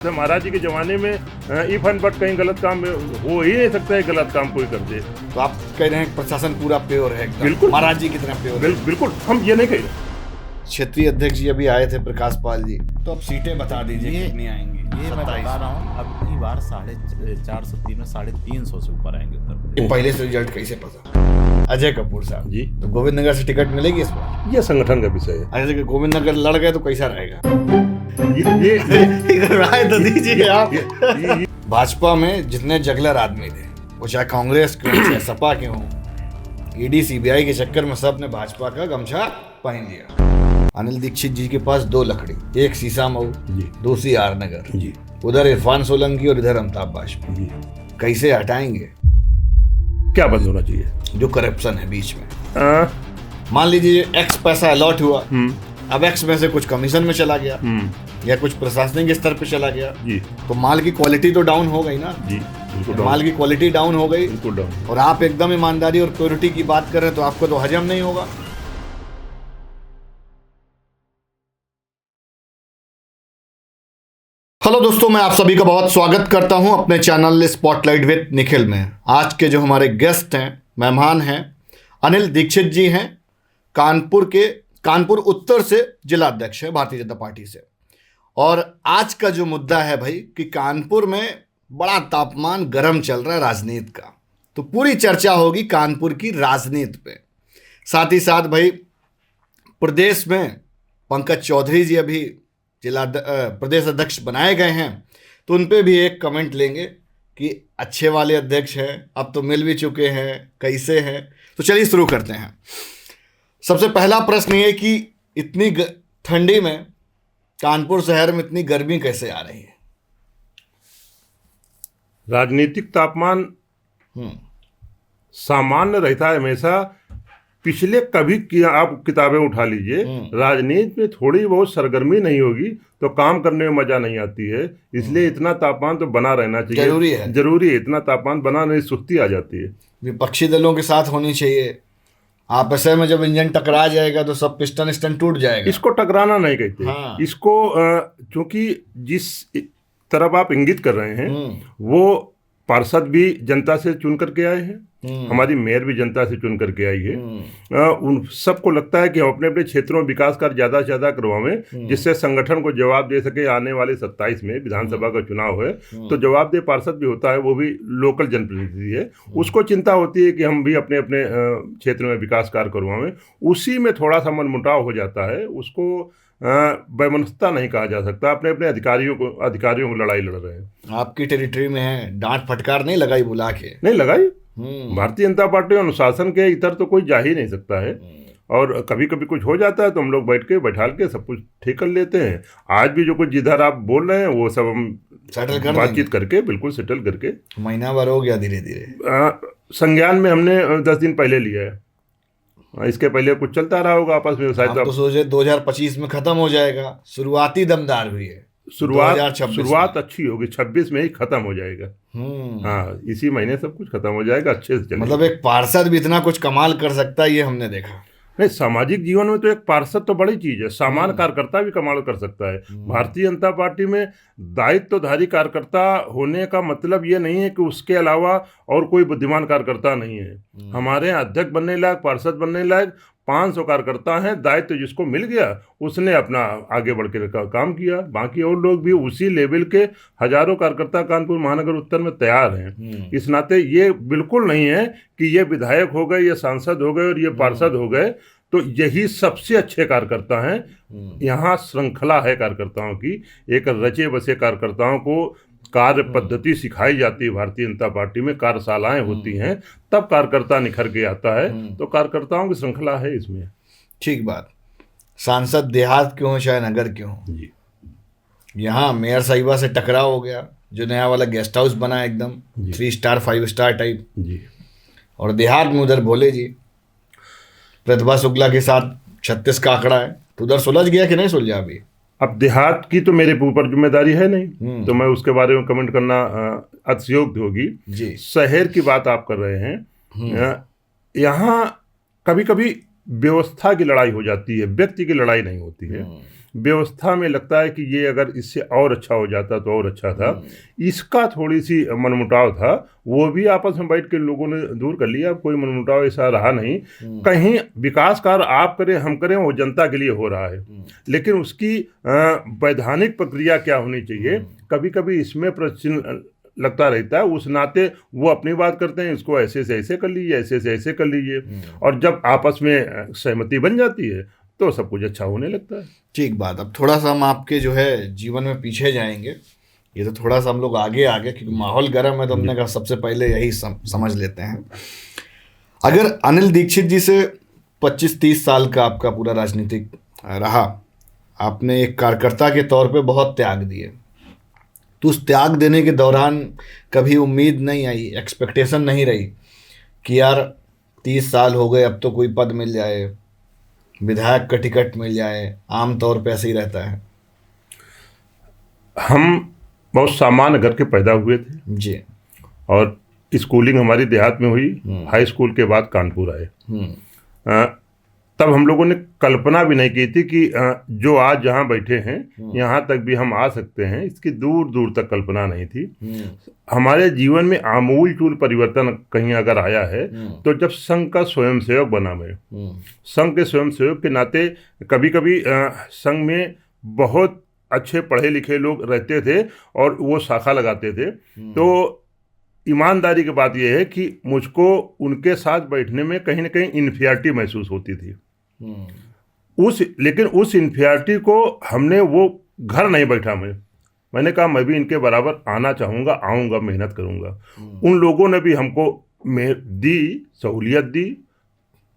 महाराज जी के जमाने में इफ एंड बट कहीं गलत काम हो ही नहीं सकता है, गलत काम कोई कर दे। तो आप कह रहे हैं प्रशासन पूरा प्योर है एकदम, बिल्कुल महाराज जी की तरह प्योर है। बिल्कुल हम ये नहीं कह रहे। क्षेत्रीय अध्यक्ष जी अभी आए थे, प्रकाश पाल जी, तो अब सीटें बता दीजिए कितनी आएंगी। ये मैं बता रहा हूँ, अब की बार 450 में 350 से ऊपर आएंगे उत्तर प्रदेश। पहले से रिजल्ट कैसे पता? अजय कपूर साहब जी, तो गोविंद नगर से टिकट मिलेगी इस बार? ये संगठन का विषय है। अगर गोविंद नगर लड़ गए तो कैसा रहेगा? ये इधर राय तो दीजिए आप। भाजपा में जितने जगलर आदमी थे, वो चाहे कांग्रेस के हों चाहे सपा के हों, ईडी सीबीआई के चक्कर में सब ने भाजपा का गमछा पहन लिया। अनिल दीक्षित जी के पास दो लकड़ी, एक सीसा मऊ जी, दूसरी आर नगर जी, उधर इरफान सोलंकी और इधर अमिताभ बाजपेयी। जी। कैसे हटाएंगे क्या बंद होना चाहिए? जो करप्शन है बीच में? मान लीजिए एक्स पैसा अलॉट हुआ, अब एक्स में से कुछ कमीशन में चला गया या कुछ प्रशासनिक स्तर पे चला गया, जी, तो माल की क्वालिटी तो डाउन हो गई ना। जी, बिल्कुल डाउन, माल की क्वालिटी डाउन हो गई, बिल्कुल डाउन। और आप एकदम ईमानदारी और प्योरिटी की बात कर रहे हैं, तो आपको तो हजम नहीं होगा। हेलो दोस्तों, मैं आप सभी का बहुत स्वागत करता हूं अपने चैनल स्पॉटलाइट विद निखिल में। आज के जो हमारे गेस्ट हैं, मेहमान हैं, अनिल दीक्षित जी हैं, कानपुर उत्तर से जिला अध्यक्ष है भारतीय जनता पार्टी से। और आज का जो मुद्दा है भाई कि कानपुर में बड़ा तापमान गर्म चल रहा है राजनीति का, तो पूरी चर्चा होगी कानपुर की राजनीति पे। साथ ही साथ भाई प्रदेश में पंकज चौधरी जी अभी प्रदेश अध्यक्ष बनाए गए हैं, तो उन पे भी एक कमेंट लेंगे कि अच्छे वाले अध्यक्ष हैं, अब तो मिल भी चुके हैं, कैसे हैं। तो चलिए शुरू करते हैं। सबसे पहला प्रश्न ये कि इतनी ठंडी में कानपुर शहर में इतनी गर्मी कैसे आ रही है? राजनीतिक तापमान सामान्य रहता है हमेशा। पिछले कभी आप किताबें उठा लीजिए, राजनीति में थोड़ी बहुत सरगर्मी नहीं होगी तो काम करने में मजा नहीं आती है। इसलिए इतना तापमान तो बना रहना चाहिए, जरूरी है। इतना तापमान बना नहीं, सुस्ती आ जाती है। विपक्षी दलों के साथ होनी चाहिए। आप ऐसे में जब इंजन टकरा जाएगा तो सब पिस्टन टूट जाएगा। इसको टकराना नहीं कहते। हाँ। इसको क्योंकि जिस तरफ आप इंगित कर रहे हैं वो पार्षद भी जनता से चुन करके आए हैं, हमारी मेयर भी जनता से चुन करके आई है। उन सबको लगता है कि हम अपने अपने क्षेत्रों में विकास कार्य ज़्यादा से ज़्यादा करवाएं, जिससे संगठन को जवाब दे सके। आने वाले 27 में विधानसभा का चुनाव है, तो जवाबदेह पार्षद भी होता है, वो भी लोकल जनप्रतिनिधि है। उसको चिंता होती है कि हम भी अपने अपने क्षेत्र में विकास कार्य करवाएं। उसी में थोड़ा सा मनमुटाव हो जाता है। उसको वैमनस्यता नहीं कहा जा सकता। अपने अपने अधिकारियों को लड़ाई लड़ रहे हैं। आपकी टेरिटरी में है, डांट फटकार नहीं लगाई बुला के? नहीं लगाई। भारतीय जनता पार्टी अनुशासन के इतर तो कोई जा ही नहीं सकता है। और कभी कभी कुछ हो जाता है तो हम लोग बैठाल के सब कुछ ठीक कर लेते हैं। आज भी जो कुछ जिधर आप बोल रहे हैं वो सब हम सेटल कर बातचीत करके, बिल्कुल सेटल करके। महीना भर हो गया, धीरे धीरे संज्ञान में हमने 10 दिन पहले लिया है। इसके पहले कुछ चलता रहा होगा आपस में, शायद तो सोचे 2025 में खत्म हो जाएगा। शुरुआती दमदार हुई है, शुरुआत अच्छी होगी, 26 में ही खत्म हो जाएगा। हाँ, इसी महीने सब कुछ खत्म हो जाएगा, अच्छे से चलेगा। मतलब एक पार्षद भी इतना कुछ कमाल कर सकता है, ये हमने देखा। नहीं, सामाजिक जीवन में तो एक पार्षद तो बड़ी चीज है। सामान्य कार्यकर्ता भी कमाल कर सकता है। भारतीय जनता पार्टी में दायित्वधारी कार्यकर्ता होने का मतलब ये नहीं है कि उसके अलावा और कोई बुद्धिमान कार्यकर्ता नहीं है। हमारे यहाँ अध्यक्ष बनने लायक, पार्षद बनने लायक 500 कार्यकर्ता हैं। दायित्व जिसको मिल गया उसने अपना आगे बढ़ के काम किया। बाकी और लोग भी उसी लेवल के हजारों कार्यकर्ता कानपुर महानगर उत्तर में तैयार हैं। इस नाते ये बिल्कुल नहीं है कि ये विधायक हो गए, ये सांसद हो गए और ये पार्षद हो गए तो यही सबसे अच्छे कार्यकर्ता हैं। यहाँ श्रृंखला है कार्यकर्ताओं की। एक रचे बसे कार्यकर्ताओं को कार्य पद्धति सिखाई जाती है। भारतीय जनता पार्टी में कार्यशालाएं होती हैं, तब कार्यकर्ता निखर के आता है। तो कार्यकर्ताओं की श्रृंखला है इसमें। ठीक बात। सांसद देहात क्यों हो चाहे नगर क्यों हो, जी, यहाँ मेयर साहिबा से टकराव हो गया। जो नया वाला गेस्ट हाउस बना एकदम 3 स्टार 5 स्टार टाइप जी। और देहात में उधर भोले जी प्रतिभा शुक्ला के साथ 36 का आंकड़ा है, तो उधर सुलझ गया कि नहीं सुलझा अभी? अब देहात की तो मेरे ऊपर जिम्मेदारी है नहीं, तो मैं उसके बारे में कमेंट करना अतिशयोक्ति होगी जी। शहर की बात आप कर रहे हैं। यहाँ कभी कभी व्यवस्था की लड़ाई हो जाती है, व्यक्ति की लड़ाई नहीं होती है। व्यवस्था में लगता है कि ये अगर इससे और अच्छा हो जाता तो और अच्छा था। इसका थोड़ी सी मनमुटाव था, वो भी आपस में बैठ के लोगों ने दूर कर लिया। कोई मनमुटाव ऐसा रहा नहीं। कहीं विकास कार्य आप करें हम करें, वो जनता के लिए हो रहा है, लेकिन उसकी वैधानिक प्रक्रिया क्या होनी चाहिए, कभी कभी इसमें प्रश्न लगता रहता है। उस नाते वो अपनी बात करते हैं, इसको ऐसे से ऐसे कर लीजिए, ऐसे से ऐसे कर लीजिए, और जब आपस में सहमति बन जाती है तो सब कुछ अच्छा होने लगता है। ठीक बात। अब थोड़ा सा हम आपके जो है जीवन में पीछे जाएंगे, ये तो थोड़ा सा हम लोग आगे क्योंकि माहौल गर्म है, तो हमने कहा सबसे पहले यही समझ लेते हैं। अगर अनिल दीक्षित जी से 25-30 साल का आपका पूरा राजनीतिक रहा, आपने एक कार्यकर्ता के तौर पे बहुत त्याग दिए, तो उस त्याग देने के दौरान कभी उम्मीद नहीं आई, एक्सपेक्टेशन नहीं रही कि यार 30 साल हो गए, अब तो कोई पद मिल जाए, विधायक का टिकट मिल जाए? आम तौर पे ऐसे ही रहता है। हम बहुत सामान्य घर के पैदा हुए थे जी। और स्कूलिंग हमारी देहात में हुई। हाई स्कूल के बाद कानपुर आए। तब हम लोगों ने कल्पना भी नहीं की थी कि जो आज जहाँ बैठे हैं यहाँ तक भी हम आ सकते हैं, इसकी दूर दूर तक कल्पना नहीं थी। हमारे जीवन में आमूल चूल परिवर्तन कहीं अगर आया है तो जब संघ का स्वयंसेवक बना मैं। संघ के स्वयंसेवक के नाते कभी कभी संघ में बहुत अच्छे पढ़े लिखे लोग रहते थे और वो शाखा लगाते थे, तो ईमानदारी की बात यह है कि मुझको उनके साथ बैठने में कहीं ना कहीं इन्फियरिटी महसूस होती थी। लेकिन उस इन्फियरिटी को हमने, वो घर नहीं बैठा मैंने कहा मैं भी इनके बराबर आना चाहूँगा, आऊँगा, मेहनत करूँगा। उन लोगों ने भी हमको सहूलियत दी।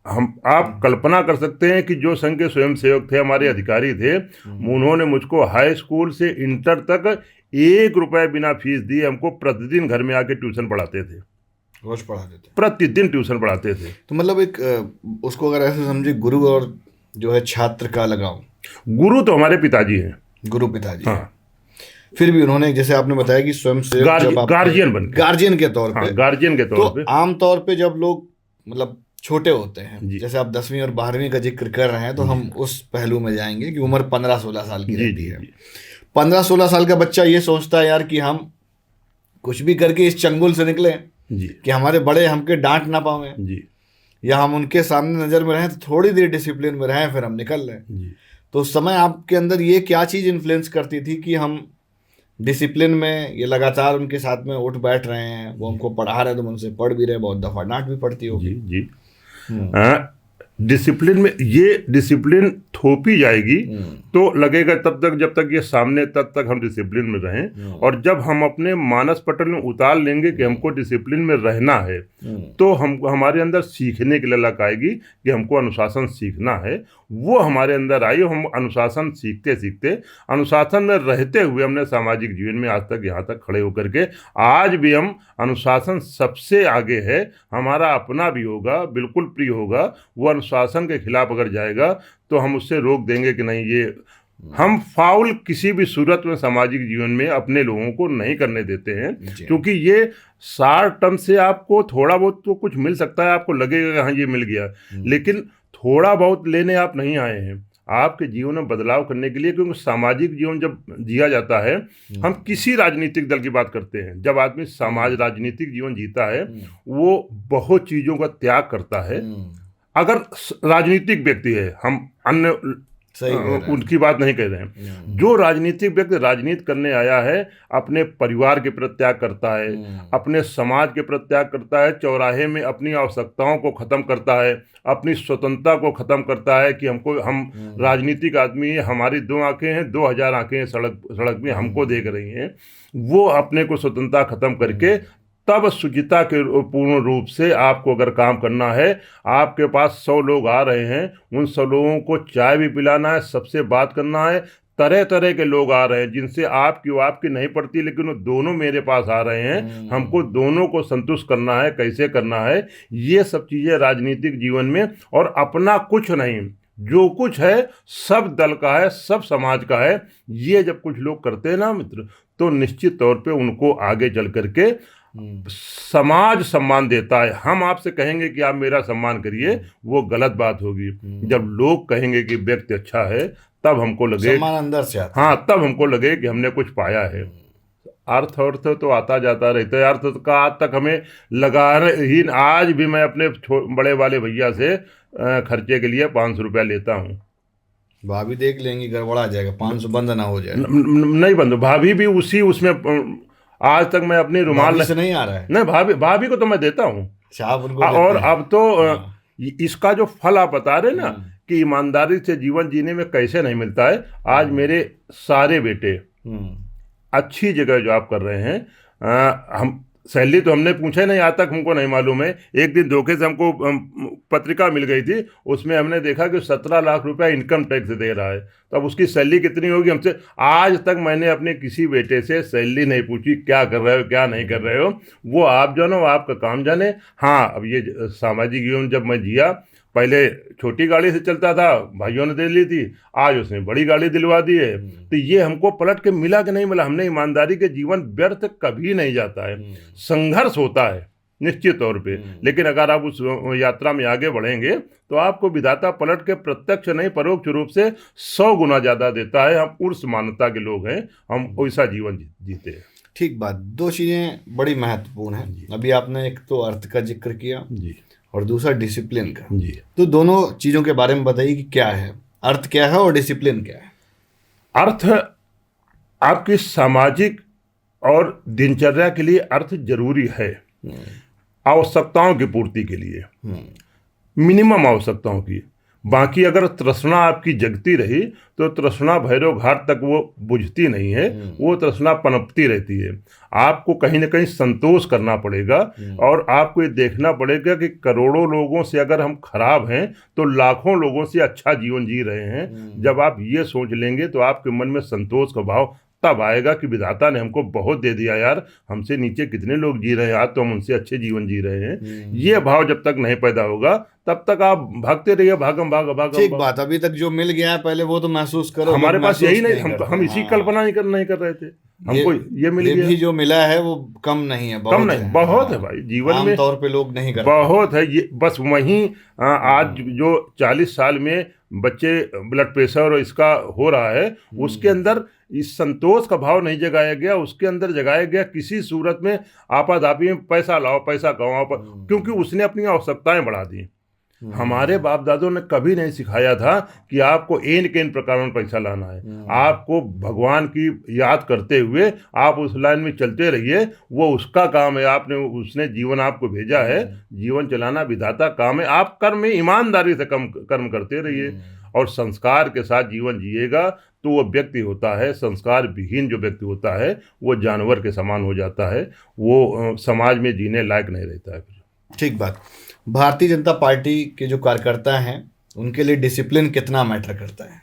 आप कल्पना कर सकते हैं कि जो संघ के स्वयंसेवक थे, हमारे अधिकारी थे, उन्होंने मुझको हाई स्कूल से इंटर तक 1 रुपये बिना फीस दिए हमको प्रतिदिन घर में आके ट्यूशन पढ़ाते थे। रोज पढ़ाते थे? प्रतिदिन ट्यूशन पढ़ाते थे। तो मतलब एक उसको अगर ऐसे समझे, गुरु और जो है छात्र का लगाव। गुरु तो हमारे पिताजी हैं। गुरु पिताजी। हाँ। फिर भी उन्होंने, जैसे आपने बताया कि स्वयंसेवक गार्जियन के तौर पे, गार्जियन के तौर पे, आमतौर पे जब लोग मतलब छोटे होते हैं, जैसे आप 10वीं और 12वीं का जिक्र कर रहे हैं, तो हम उस पहलू में जाएंगे कि उम्र 15-16 साल की रहती है। 15-16 साल का बच्चा ये सोचता है यार कि हम कुछ भी करके इस चंगुल से निकले कि हमारे बड़े हमके डांट ना पावे, या हम उनके सामने नज़र में रहें तो थोड़ी देर डिसिप्लिन में रहें, फिर हम निकल लें। तो उस समय आपके अंदर ये क्या चीज़ इन्फ्लुएंस करती थी कि हम डिसिप्लिन में, ये लगातार उनके साथ में उठ बैठ रहे हैं, वो हमको पढ़ा रहे हैं तो उनसे पढ़ भी रहे, बहुत दफ़ा डांट भी पड़ती होगी? जी। डिसिप्लिन में, ये डिसिप्लिन थोपी जाएगी तो लगेगा तब तक जब तक ये सामने, तब तक हम डिसिप्लिन में रहें। और जब हम अपने मानस पटल में उतार लेंगे कि हमको डिसिप्लिन में रहना है, तो हम, हमारे अंदर सीखने की ललक आएगी कि हमको अनुशासन सीखना है। वो हमारे अंदर आई, हम अनुशासन सीखते सीखते, अनुशासन में रहते हुए हमने सामाजिक जीवन में आज तक यहाँ तक खड़े होकर के, आज भी हम अनुशासन सबसे आगे है। हमारा अपना भी होगा, बिल्कुल प्रिय होगा, वो अनुशासन के खिलाफ अगर जाएगा तो हम उससे रोक देंगे कि नहीं, ये हम फाउल किसी भी सूरत में सामाजिक जीवन में अपने लोगों को नहीं करने देते हैं। क्योंकि ये शॉर्ट टर्म से आपको थोड़ा बहुत तो कुछ मिल सकता है, आपको लगेगा हाँ ये मिल गया, लेकिन थोड़ा बहुत लेने आप नहीं आए हैं, आपके जीवन में बदलाव करने के लिए। क्योंकि सामाजिक जीवन जब जिया जाता है, हम किसी राजनीतिक दल की बात करते हैं, जब आदमी राजनीतिक जीवन जीता है, वो बहुत चीज़ों का त्याग करता है। अगर राजनीतिक व्यक्ति है, हम अन्य उनकी बात नहीं कह रहे हैं, जो राजनीतिक व्यक्ति राजनीति करने आया है, अपने परिवार के प्रति त्याग करता है, अपने समाज के प्रति त्याग करता है, चौराहे में अपनी आवश्यकताओं को ख़त्म करता है, अपनी स्वतंत्रता को ख़त्म करता है कि हम राजनीतिक आदमी हैं, हमारी 2 आंखें हैं, 2000 आंखें सड़क में हमको देख रही हैं। वो अपने को स्वतंत्रता ख़त्म करके तब शुचिता के पूर्ण रूप से आपको अगर काम करना है, आपके पास 100 लोग आ रहे हैं, उन 100 लोगों को चाय भी पिलाना है, सबसे बात करना है। तरह तरह के लोग आ रहे हैं जिनसे आपकी नहीं पड़ती, लेकिन वो दोनों मेरे पास आ रहे हैं, हमको दोनों को संतुष्ट करना है, कैसे करना है, ये सब चीज़ें राजनीतिक जीवन में। और अपना कुछ नहीं, जो कुछ है सब दल का है, सब समाज का है। ये जब कुछ लोग करते हैं ना मित्र, तो निश्चित तौर पे उनको आगे चल करके समाज सम्मान देता है। हम आपसे कहेंगे कि आप मेरा सम्मान करिए, वो गलत बात होगी। जब लोग कहेंगे कि व्यक्ति अच्छा है, तब हमको लगे, सम्मान अंदर से आता है। हाँ, तब हमको लगे कि हमने कुछ पाया है। अर्थ अर्थ तो आता जाता रहता है। अर्थ का आज तक हमें लगा ही, आज भी मैं अपने बड़े वाले भैया से खर्चे के लिए 500 रुपया लेता हूँ। भाभी देख लेंगी, गड़बड़ा जाएगा, 500 बंद ना हो जाए। नहीं बंधु, भाभी भी उसी उसमें आज तक मैं अपनी रुमाल भाभी से नहीं आ रहा है। नहीं, भाभी को तो मैं देता हूँ। अच्छा, आप उनको और देते हैं। अब तो हाँ। इसका जो फल आप बता रहे ना कि ईमानदारी से जीवन जीने में कैसे नहीं मिलता है। आज मेरे सारे बेटे अच्छी जगह जॉब कर रहे हैं। हम सैलरी तो हमने पूछा नहीं, आज तक हमको नहीं मालूम है। एक दिन धोखे से हमको पत्रिका मिल गई थी, उसमें हमने देखा कि 17 लाख रुपया इनकम टैक्स दे रहा है। तो अब उसकी सैलरी कितनी होगी हमसे? आज तक मैंने अपने किसी बेटे से सैलरी नहीं पूछी, क्या कर रहे हो क्या नहीं कर रहे हो, वो आप जानो, आपका काम जाने। हाँ, अब ये सामाजिक जीवन जब मैं जिया, पहले छोटी गाड़ी से चलता था, भाइयों ने दे ली थी, आज उसने बड़ी गाड़ी दिलवा दी है। तो ये हमको पलट के मिला कि नहीं मिला? हमने ईमानदारी के जीवन व्यर्थ कभी नहीं जाता है, संघर्ष होता है निश्चित तौर पे। लेकिन अगर आप उस यात्रा में आगे बढ़ेंगे तो आपको विधाता पलट के प्रत्यक्ष नहीं परोक्ष रूप से 100 गुना ज़्यादा देता है। हम उस मान्यता के लोग हैं, हम वैसा जीवन जीते हैं। ठीक बात। दो चीज़ें बड़ी महत्वपूर्ण हैं। अभी आपने एक तो अर्थ का जिक्र किया जी, और दूसरा डिसिप्लिन का। जी। तो दोनों चीज़ों के बारे में बताइए कि क्या है अर्थ, क्या है, और डिसिप्लिन क्या है। अर्थ आपकी सामाजिक और दिनचर्या के लिए अर्थ जरूरी है, आवश्यकताओं की पूर्ति के लिए, मिनिमम आवश्यकताओं की। बाकी अगर तृष्णा आपकी जगती रही तो तृष्णा भैरव घाट तक वो बुझती नहीं है, वो तृष्णा पनपती रहती है। आपको कहीं ना कहीं संतोष करना पड़ेगा और आपको ये देखना पड़ेगा कि करोड़ों लोगों से अगर हम खराब हैं तो लाखों लोगों से अच्छा जीवन जी रहे हैं। जब आप ये सोच लेंगे तो आपके मन में संतोष का भाव तब आएगा कि विधाता ने हमको बहुत दे दिया यार, हमसे नीचे कितने लोग जी रहे हैं, आज तो हम उनसे अच्छे जीवन जी रहे हैं। ये भाव जब तक नहीं पैदा होगा तब तक आप भागते रहिए, भागम भाग भागम। ठीक बात। अभी तक जो मिल गया है पहले वो तो महसूस करो। हमारे पास महसूस यही नहीं, करते। हम इसी हाँ। कल्पना नहीं कर रहे थे। हमको ये मिल ये गया। भी जो मिला है वो कम नहीं है, बहुत कम नहीं, है। बहुत है भाई जीवन में, आमतौर पे लोग नहीं करते। बहुत है ये। बस वहीं आज जो 40 साल में बच्चे ब्लड प्रेशर और इसका हो रहा है, उसके अंदर इस संतोष का भाव नहीं जगाया गया, उसके अंदर जगाया गया किसी सूरत में आपाधापी में पैसा लाओ पैसा कमाओ, क्योंकि उसने अपनी आवश्यकताएं बढ़ा दी। हमारे बाप दादों ने कभी नहीं सिखाया था कि आपको इन के इन प्रकारों में पैसा लाना है। आपको भगवान की याद करते हुए आप उस लाइन में चलते रहिए, वो उसका काम है। आपने उसने जीवन आपको भेजा है, जीवन चलाना विधाता काम है। आप कर्म में ईमानदारी से कर्म करते रहिए और संस्कार के साथ जीवन जिएगा तो वो व्यक्ति होता है, संस्कार विहीन जो व्यक्ति होता है वो जानवर के समान हो जाता है, वो समाज में जीने लायक नहीं रहता है। ठीक बात। भारतीय जनता पार्टी के जो कार्यकर्ता हैं उनके लिए डिसिप्लिन कितना मैटर करता है?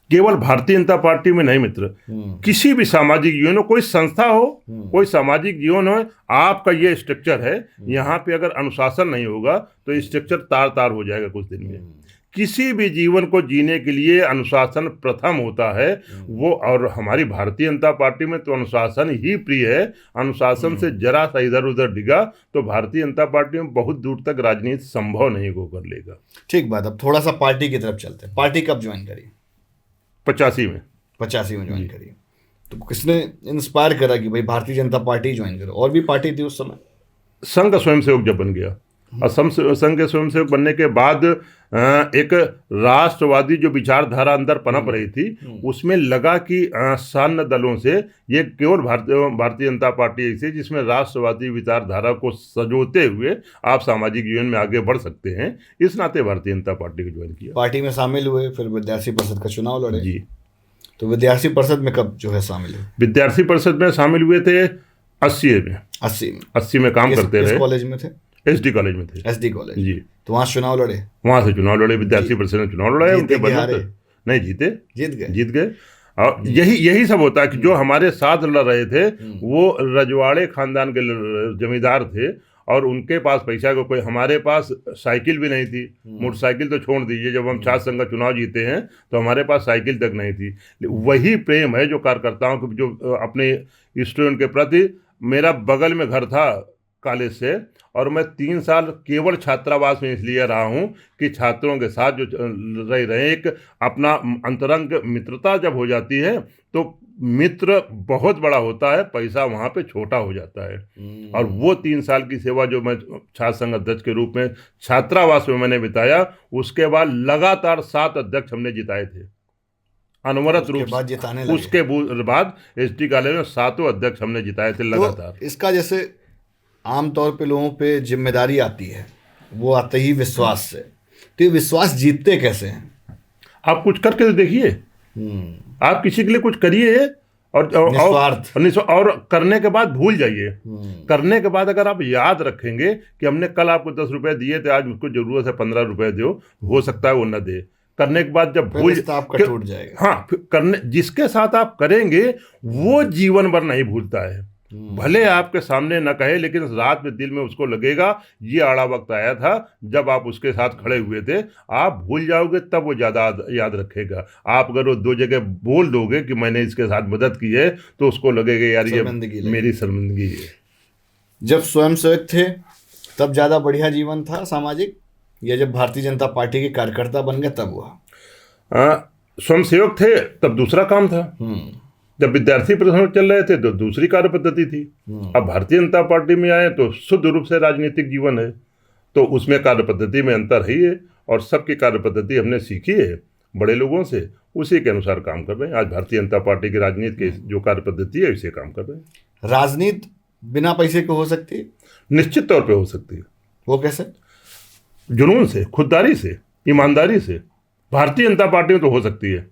केवल भारतीय जनता पार्टी में नहीं मित्र, किसी भी सामाजिक जीवन हो, कोई संस्था हो, कोई सामाजिक जीवन हो, आपका ये स्ट्रक्चर है, यहाँ पे अगर अनुशासन नहीं होगा तो ये स्ट्रक्चर तार तार हो जाएगा कुछ दिन में। किसी भी जीवन को जीने के लिए अनुशासन प्रथम होता है वो। और हमारी भारतीय जनता पार्टी में तो अनुशासन ही प्रिय है। अनुशासन से जरा सा इधर उधर डिगा तो भारतीय जनता पार्टी में बहुत दूर तक राजनीति संभव नहीं हो कर लेगा। ठीक बात। अब थोड़ा सा पार्टी की तरफ चलते हैं। पार्टी कब ज्वाइन करी? 85 में। 85 में ज्वाइन करी। तो किसने इंस्पायर करा कि भाई भारतीय जनता पार्टी ज्वाइन करो? और भी पार्टी थी उस समय? संघ स्वयंसेवक जब बन गया, असम संघ के स्वयंसेवक बनने के बाद एक राष्ट्रवादी जो विचारधारा अंदर पनप रही थी, उसमें लगा कि सैन्य दलों से ये केवल भारतीय जनता पार्टी ऐसी जिसमें राष्ट्रवादी विचारधारा को सजोते हुए आप सामाजिक जीवन में आगे बढ़ सकते हैं। इस नाते भारतीय जनता पार्टी को ज्वाइन किया। पार्टी में शामिल हुए, फिर विद्यार्थी परिषद का चुनाव लड़े। जी। तो विद्यार्थी परिषद में कब जो है शामिल हुए? विद्यार्थी परिषद में शामिल हुए थे 80 में। 80 में काम करते रहे। कॉलेज में थे? SD कॉलेज में थे। SD कॉलेज जी। तो वहाँ चुनाव लड़े? वहाँ से चुनाव लड़े, विद्यार्थी परिषद में चुनाव लड़ाए। उनके हारे? नहीं जीते, जीत गए। और यही सब होता है कि जो हमारे साथ लड़ रहे थे वो रजवाड़े खानदान के जमींदार थे और उनके पास पैसा को कोई, हमारे पास साइकिल भी नहीं थी, मोटरसाइकिल तो छोड़ दीजिए। जब हम छात्र संघ का चुनाव जीते हैं तो हमारे पास साइकिल तक नहीं थी। वही प्रेम है जो कार्यकर्ताओं को, जो अपने स्टूडेंट के प्रति। मेरा बगल में घर था कॉलेज से और मैं 3 साल केवल छात्रावास में इसलिए रहा हूँ कि छात्रों के साथ जो रह रहे, एक अपना अंतरंग मित्रता जब हो जाती है तो मित्र बहुत बड़ा होता है, पैसा वहाँ पे छोटा हो जाता है। और वो 3 साल की सेवा जो मैं छात्र संघ अध्यक्ष के रूप में छात्रावास में मैंने बिताया, उसके बाद लगातार 7 अध्यक्ष हमने जिताए थे अनवरत रूप बाद जिताने लगे। उसके बाद एसटी कॉलेज में 7 अध्यक्ष हमने जिताए थे लगातार। तो इसका जैसे आमतौर पे लोगों पे जिम्मेदारी आती है, वो आते ही विश्वास से, तो ये विश्वास जीतते कैसे हैं? आप कुछ करके तो देखिए, आप किसी के लिए कुछ करिए और करने के बाद भूल जाइए। करने के बाद अगर आप याद रखेंगे कि हमने कल आपको 10 रुपए दिए थे, आज मुझको जरूरत है 15 रुपए दो, हो सकता है वो न दे। करने के बाद जब भूल आपका टूट जाएगा। हाँ, करने जिसके साथ आप करेंगे वो जीवन भर नहीं भूलता है। भले आपके सामने न कहे, लेकिन रात में दिल में उसको लगेगा ये आड़ा वक्त आया था जब आप उसके साथ खड़े हुए थे। आप भूल जाओगे तब वो ज़्यादा याद रखेगा। आप अगर वो 2 जगह बोल दोगे कि मैंने इसके साथ मदद की है, तो उसको लगेगा यार ये मेरी शर्मिंदगी है। जब स्वयंसेवक थे तब ज़्यादा बढ़िया जीवन था सामाजिक, या जब भारतीय जनता पार्टी के कार्यकर्ता बन गए तब हुआ? स्वयंसेवक थे तब दूसरा काम था। जब विद्यार्थी प्रदर्शन चल रहे थे तो दूसरी कार्य पद्धति थी। अब भारतीय जनता पार्टी में आए तो शुद्ध रूप से राजनीतिक जीवन है, तो उसमें कार्य पद्धति में अंतर ही है, और सबकी कार्य पद्धति हमने सीखी है बड़े लोगों से, उसी के अनुसार काम कर रहे हैं। आज भारतीय जनता पार्टी की राजनीति की जो कार्य पद्धति है उसे काम कर रहे हैं। राजनीति बिना पैसे के हो सकती है? निश्चित तौर पर हो सकती है। वो कैसे? जुनून से, खुददारी से, ईमानदारी से। भारतीय जनता पार्टी में तो हो सकती है।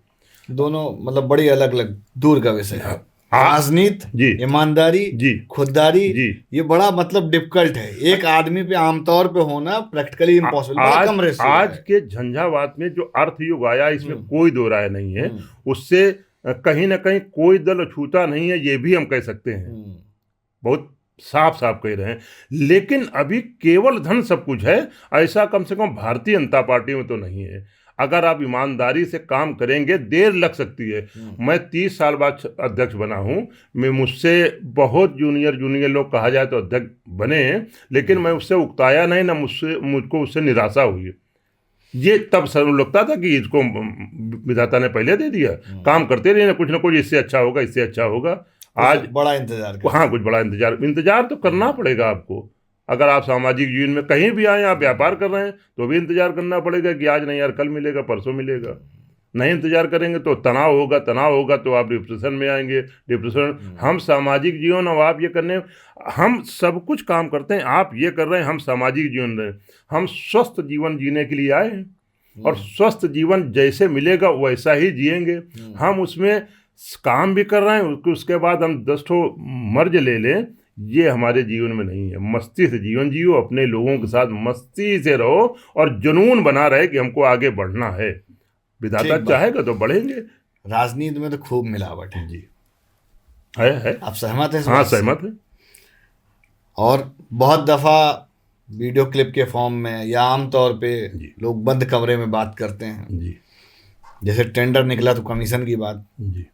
दोनों मतलब बड़ी अलग अलग दूर का विषय है। राजनीति, ईमानदारी, खुददारी, ये बड़ा मतलब डिफिकल्ट है। एक आदमी पे आमतौर पे होना प्रैक्टिकली इम्पॉसिबल। आज के झंझावात में जो अर्थ युग आया, इसमें कोई दो राय नहीं है। उससे कहीं ना कहीं कोई दल छूता नहीं है, ये भी हम कह सकते हैं। बहुत साफ साफ कह रहे हैं। लेकिन अभी केवल धन सब कुछ है, ऐसा कम से कम भारतीय जनता पार्टी में तो नहीं है। अगर आप ईमानदारी से काम करेंगे, देर लग सकती है। मैं 30 साल बाद अध्यक्ष बना हूँ। मैं मुझसे बहुत जूनियर लोग कहा जाए तो अध्यक्ष बने हैं, लेकिन मैं उससे उकताया नहीं, ना मुझको उससे निराशा हुई। ये तब सर लगता था कि इसको विधाता ने पहले दे दिया, काम करते रहे ना कुछ इससे अच्छा होगा, इससे अच्छा होगा। आज बड़ा इंतजार, हाँ कुछ बड़ा इंतजार तो करना पड़ेगा आपको। अगर आप सामाजिक जीवन में कहीं भी आए, आप व्यापार कर रहे हैं तो भी इंतजार करना पड़ेगा कि आज नहीं यार कल मिलेगा, परसों मिलेगा। नहीं इंतजार करेंगे तो तनाव होगा तो आप डिप्रेशन में आएंगे। हम सामाजिक जीवन, और आप ये करने, हम सब कुछ काम करते हैं, आप ये कर रहे हैं, हम सामाजिक जीवन रहे, हम स्वस्थ जीवन जीने के लिए आए हैं, और स्वस्थ जीवन जैसे मिलेगा वैसा ही जिएंगे। हम उसमें काम भी कर रहे हैं, उसके बाद हम 10 मर्ज ले लें, ये हमारे जीवन में नहीं है। मस्ती से जीवन जियो, अपने लोगों के साथ मस्ती से रहो, और जुनून बना रहे कि हमको आगे बढ़ना है। विधाता चाहेगा तो बढ़ेंगे। राजनीति में तो खूब मिलावट है जी, है। आप सहमत हैं? हाँ, सहमत है। और बहुत दफा वीडियो क्लिप के फॉर्म में या आमतौर पे लोग बंद कमरे में बात करते हैं जी। जैसे टेंडर निकला तो कमीशन की बात जी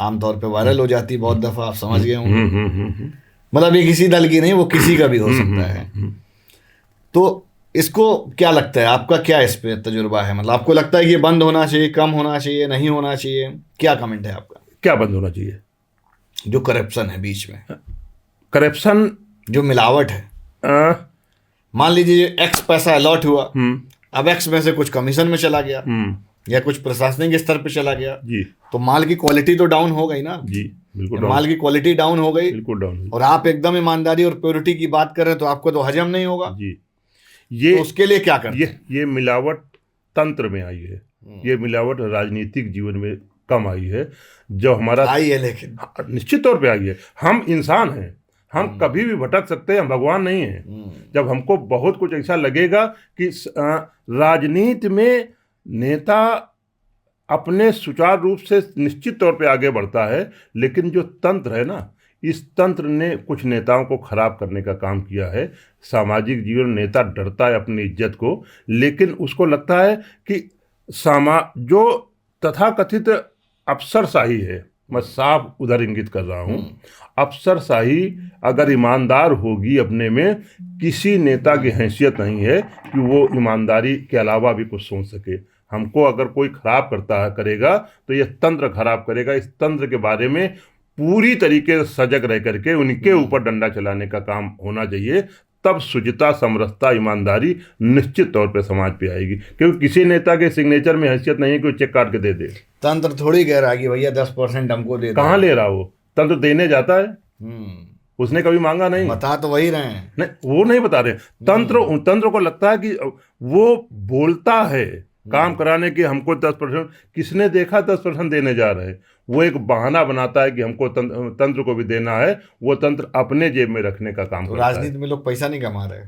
आमतौर पे वायरल हो जाती है बहुत दफा, आप समझ गए होंगे। मतलब ये किसी दल की नहीं, वो किसी का भी हो सकता है। तो इसको क्या लगता है, आपका क्या इस पे तजुर्बा है? मतलब आपको लगता है कि ये बंद होना चाहिए, कम होना चाहिए, नहीं होना चाहिए? क्या कमेंट है आपका? क्या बंद होना चाहिए? जो करप्शन है बीच में, करप्शन, जो मिलावट है। मान लीजिए एक्स पैसा अलॉट हुआ, अब एक्स में से कुछ कमीशन में चला गया या कुछ प्रशासनिक स्तर पे चला गया जी, तो माल की क्वालिटी तो डाउन हो गई ना। जी बिल्कुल, माल की क्वालिटी डाउन हो गई, बिल्कुल डाउन। और आप एकदम ईमानदारी और प्योरिटी की बात कर रहे हैं तो आपको तो हजम नहीं होगा जी। ये तो उसके लिए क्या करते? ये मिलावट तंत्र में आई है, ये मिलावट राजनीतिक जीवन में कम आई है। जो हमारा आई है, लेकिन निश्चित तौर पे आई है। हम इंसान हैं, हम कभी भी भटक सकते हैं, हम भगवान नहीं हैं। जब हमको बहुत कुछ ऐसा लगेगा कि राजनीति में नेता अपने सुचारू रूप से निश्चित तौर पे आगे बढ़ता है, लेकिन जो तंत्र है ना, इस तंत्र ने कुछ नेताओं को खराब करने का काम किया है। सामाजिक जीवन, नेता डरता है अपनी इज्जत को, लेकिन उसको लगता है कि जो तथाकथित अफसरशाही है, मैं साफ उधर इंगित कर रहा हूँ। अफसरशाही अगर ईमानदार होगी अपने में, किसी नेता की हैसियत नहीं है कि वो ईमानदारी के अलावा भी कुछ सोच सके। हमको अगर कोई खराब करेगा तो ये तंत्र खराब करेगा। इस तंत्र के बारे में पूरी तरीके से सजग रह करके उनके ऊपर डंडा चलाने का काम होना चाहिए। तब शुचिता, समरसता, ईमानदारी निश्चित तौर पे समाज पे आएगी, क्योंकि किसी नेता के सिग्नेचर में हैसियत नहीं है कि वो चेक काट के दे दे। तंत्र थोड़ी कह रहा है कि भैया 10% हमको दे दो। कहाँ ले रहा वो? तंत्र देने जाता है, उसने कभी मांगा नहीं। बता तो वही रहे हैं। नहीं, वो नहीं बता रहे। तंत्र को लगता है कि वो बोलता है काम कराने की, हमको 10%। किसने देखा 10% देने जा रहे हैं? वो एक बहाना बनाता है कि हमको तंत्र को भी देना है। वो तंत्र अपने जेब में रखने का काम करता है। राजनीति में लोग पैसा नहीं कमा रहे,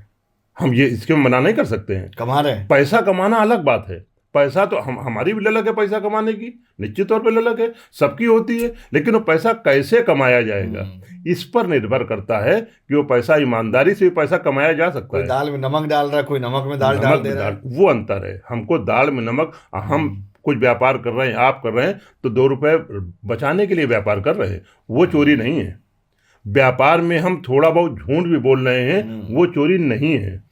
हम ये इसके मना नहीं कर सकते हैं। कमा रहे हैं। पैसा कमाना अलग बात है। पैसा तो हमारी भी ललक है पैसा कमाने की, निश्चित तौर पे ललक है, सबकी होती है। लेकिन वो पैसा कैसे कमाया जाएगा, इस पर निर्भर करता है कि वो पैसा ईमानदारी से भी पैसा कमाया जा सकता है। कोई दाल में नमक डाल रहा है, कोई नमक में दाल डाल दे रहा है। वो अंतर है। हमको दाल में नमक, हम कुछ व्यापार कर रहे हैं, आप कर रहे हैं, तो 2 रुपए बचाने के लिए व्यापार कर रहे हैं, वो चोरी नहीं है। व्यापार में हम थोड़ा बहुत झूठ भी बोल रहे हैं, वो चोरी नहीं है।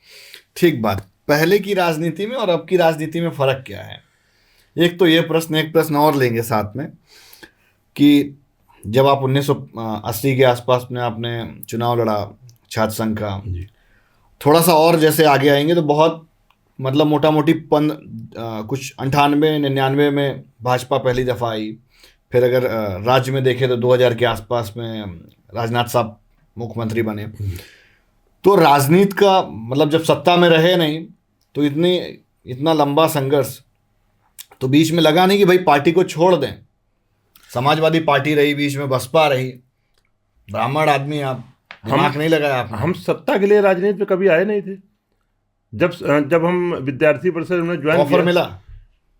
ठीक बात। पहले की राजनीति में और अब की राजनीति में फर्क क्या है? एक तो ये प्रश्न, एक प्रश्न और लेंगे साथ में कि जब आप 1980 के आसपास में आपने चुनाव लड़ा छात्र संघ का, थोड़ा सा और जैसे आगे आएंगे तो बहुत मतलब मोटा मोटी कुछ 98-99 में भाजपा पहली दफ़ा आई। फिर अगर राज्य में देखें तो 2000 के आसपास में राजनाथ साहब मुख्यमंत्री बने। तो राजनीति का मतलब जब सत्ता में रहे नहीं तो इतना लंबा संघर्ष तो बीच में लगा नहीं कि भाई पार्टी को छोड़ दें। समाजवादी पार्टी रही, बीच में बसपा रही, ब्राह्मण आदमी, आप दिमाग नहीं लगाया आपने। हम सत्ता के लिए राजनीति में कभी आए नहीं थे। जब हम विद्यार्थी परिषद में ज्वाइन ऑफर मिला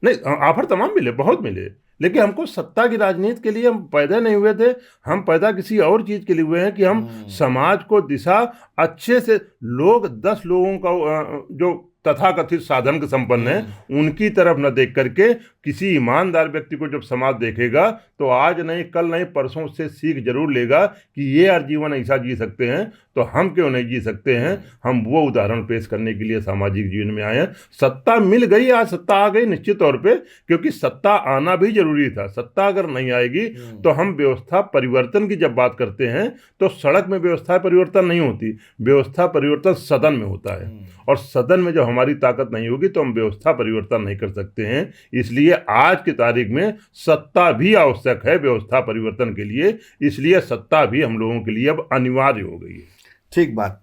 नहीं, ऑफर तमाम मिले, बहुत मिले, लेकिन हमको सत्ता की राजनीति के लिए हम पैदा नहीं हुए थे। हम पैदा किसी और चीज के लिए हुए हैं कि हम समाज को दिशा अच्छे से, लोग 10 लोगों का जो तथाकथित साधन के संपन्न है उनकी तरफ न देख करके किसी ईमानदार व्यक्ति को जब समाज देखेगा तो आज नहीं कल नहीं परसों से सीख जरूर लेगा कि ये यार जीवन ऐसा जी सकते हैं तो हम क्यों नहीं जी सकते हैं। हम वो उदाहरण पेश करने के लिए सामाजिक जीवन में आए हैं। सत्ता मिल गई, आज सत्ता आ गई निश्चित तौर पे, क्योंकि सत्ता आना भी जरूरी था। सत्ता अगर नहीं आएगी तो हम व्यवस्था परिवर्तन की जब बात करते हैं तो सड़क में व्यवस्था परिवर्तन नहीं होती, व्यवस्था परिवर्तन सदन में होता है। और सदन में जब हमारी ताकत नहीं होगी तो हम व्यवस्था परिवर्तन नहीं कर सकते हैं। इसलिए आज की तारीख में सत्ता भी आवश्यक है व्यवस्था परिवर्तन के लिए, इसलिए सत्ता भी हम लोगों के लिए अब अनिवार्य हो गई है। ठीक बात।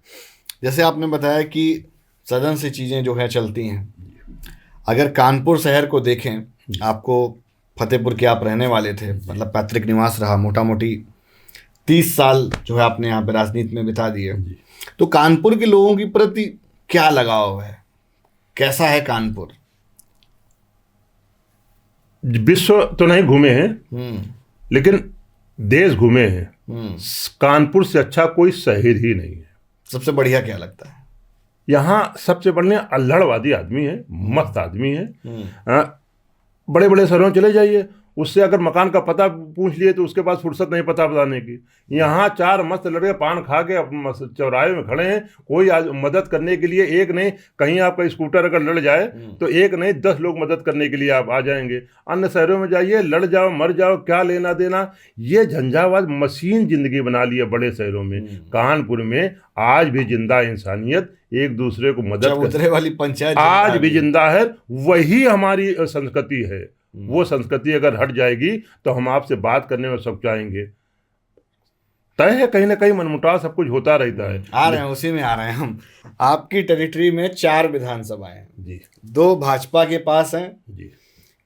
जैसे आपने बताया कि सदन से चीज़ें जो है चलती हैं। अगर कानपुर शहर को देखें, आपको फतेहपुर के आप रहने वाले थे, मतलब पैतृक निवास रहा, मोटा मोटी 30 साल जो है आपने यहाँ पे राजनीति में बिता दिए। तो कानपुर के लोगों की प्रति क्या लगाव है, कैसा है कानपुर? विश्व तो नहीं घूमे हैं लेकिन देश घूमे हैं। कानपुर से अच्छा कोई शहर ही नहीं है। सबसे बढ़िया क्या लगता है? यहाँ सबसे बढ़िया अल्हड़वादी आदमी है, मस्त आदमी है। बड़े बड़े शहरों में चले जाइए, उससे अगर मकान का पता पूछ लिए तो उसके पास फुर्सत नहीं पता बताने की। यहाँ 4 मस्त लड़के पान खा के चौराहे में खड़े हैं, कोई मदद करने के लिए एक नहीं, कहीं आपका स्कूटर अगर लड़ जाए तो एक नहीं 10 लोग मदद करने के लिए आप आ जाएंगे। अन्य शहरों में जाइए, लड़ जाओ मर जाओ, क्या लेना देना, ये झंझावात मशीन जिंदगी बना ली है बड़े शहरों में। कानपुर में आज भी जिंदा इंसानियत, एक दूसरे को मदद करने वाली पंचायत आज भी जिंदा है। वही हमारी संस्कृति है। वो संस्कृति अगर हट जाएगी तो हम आपसे बात करने में सकुचाएंगे। तय है कहीं ना कहीं मनमुटाव सब कुछ होता रहता है। आ रहे हैं, उसी में आ रहे हैं हम। आपकी टेरिटरी में 4 विधानसभाएं हैं जी, 2 भाजपा के पास हैं जी,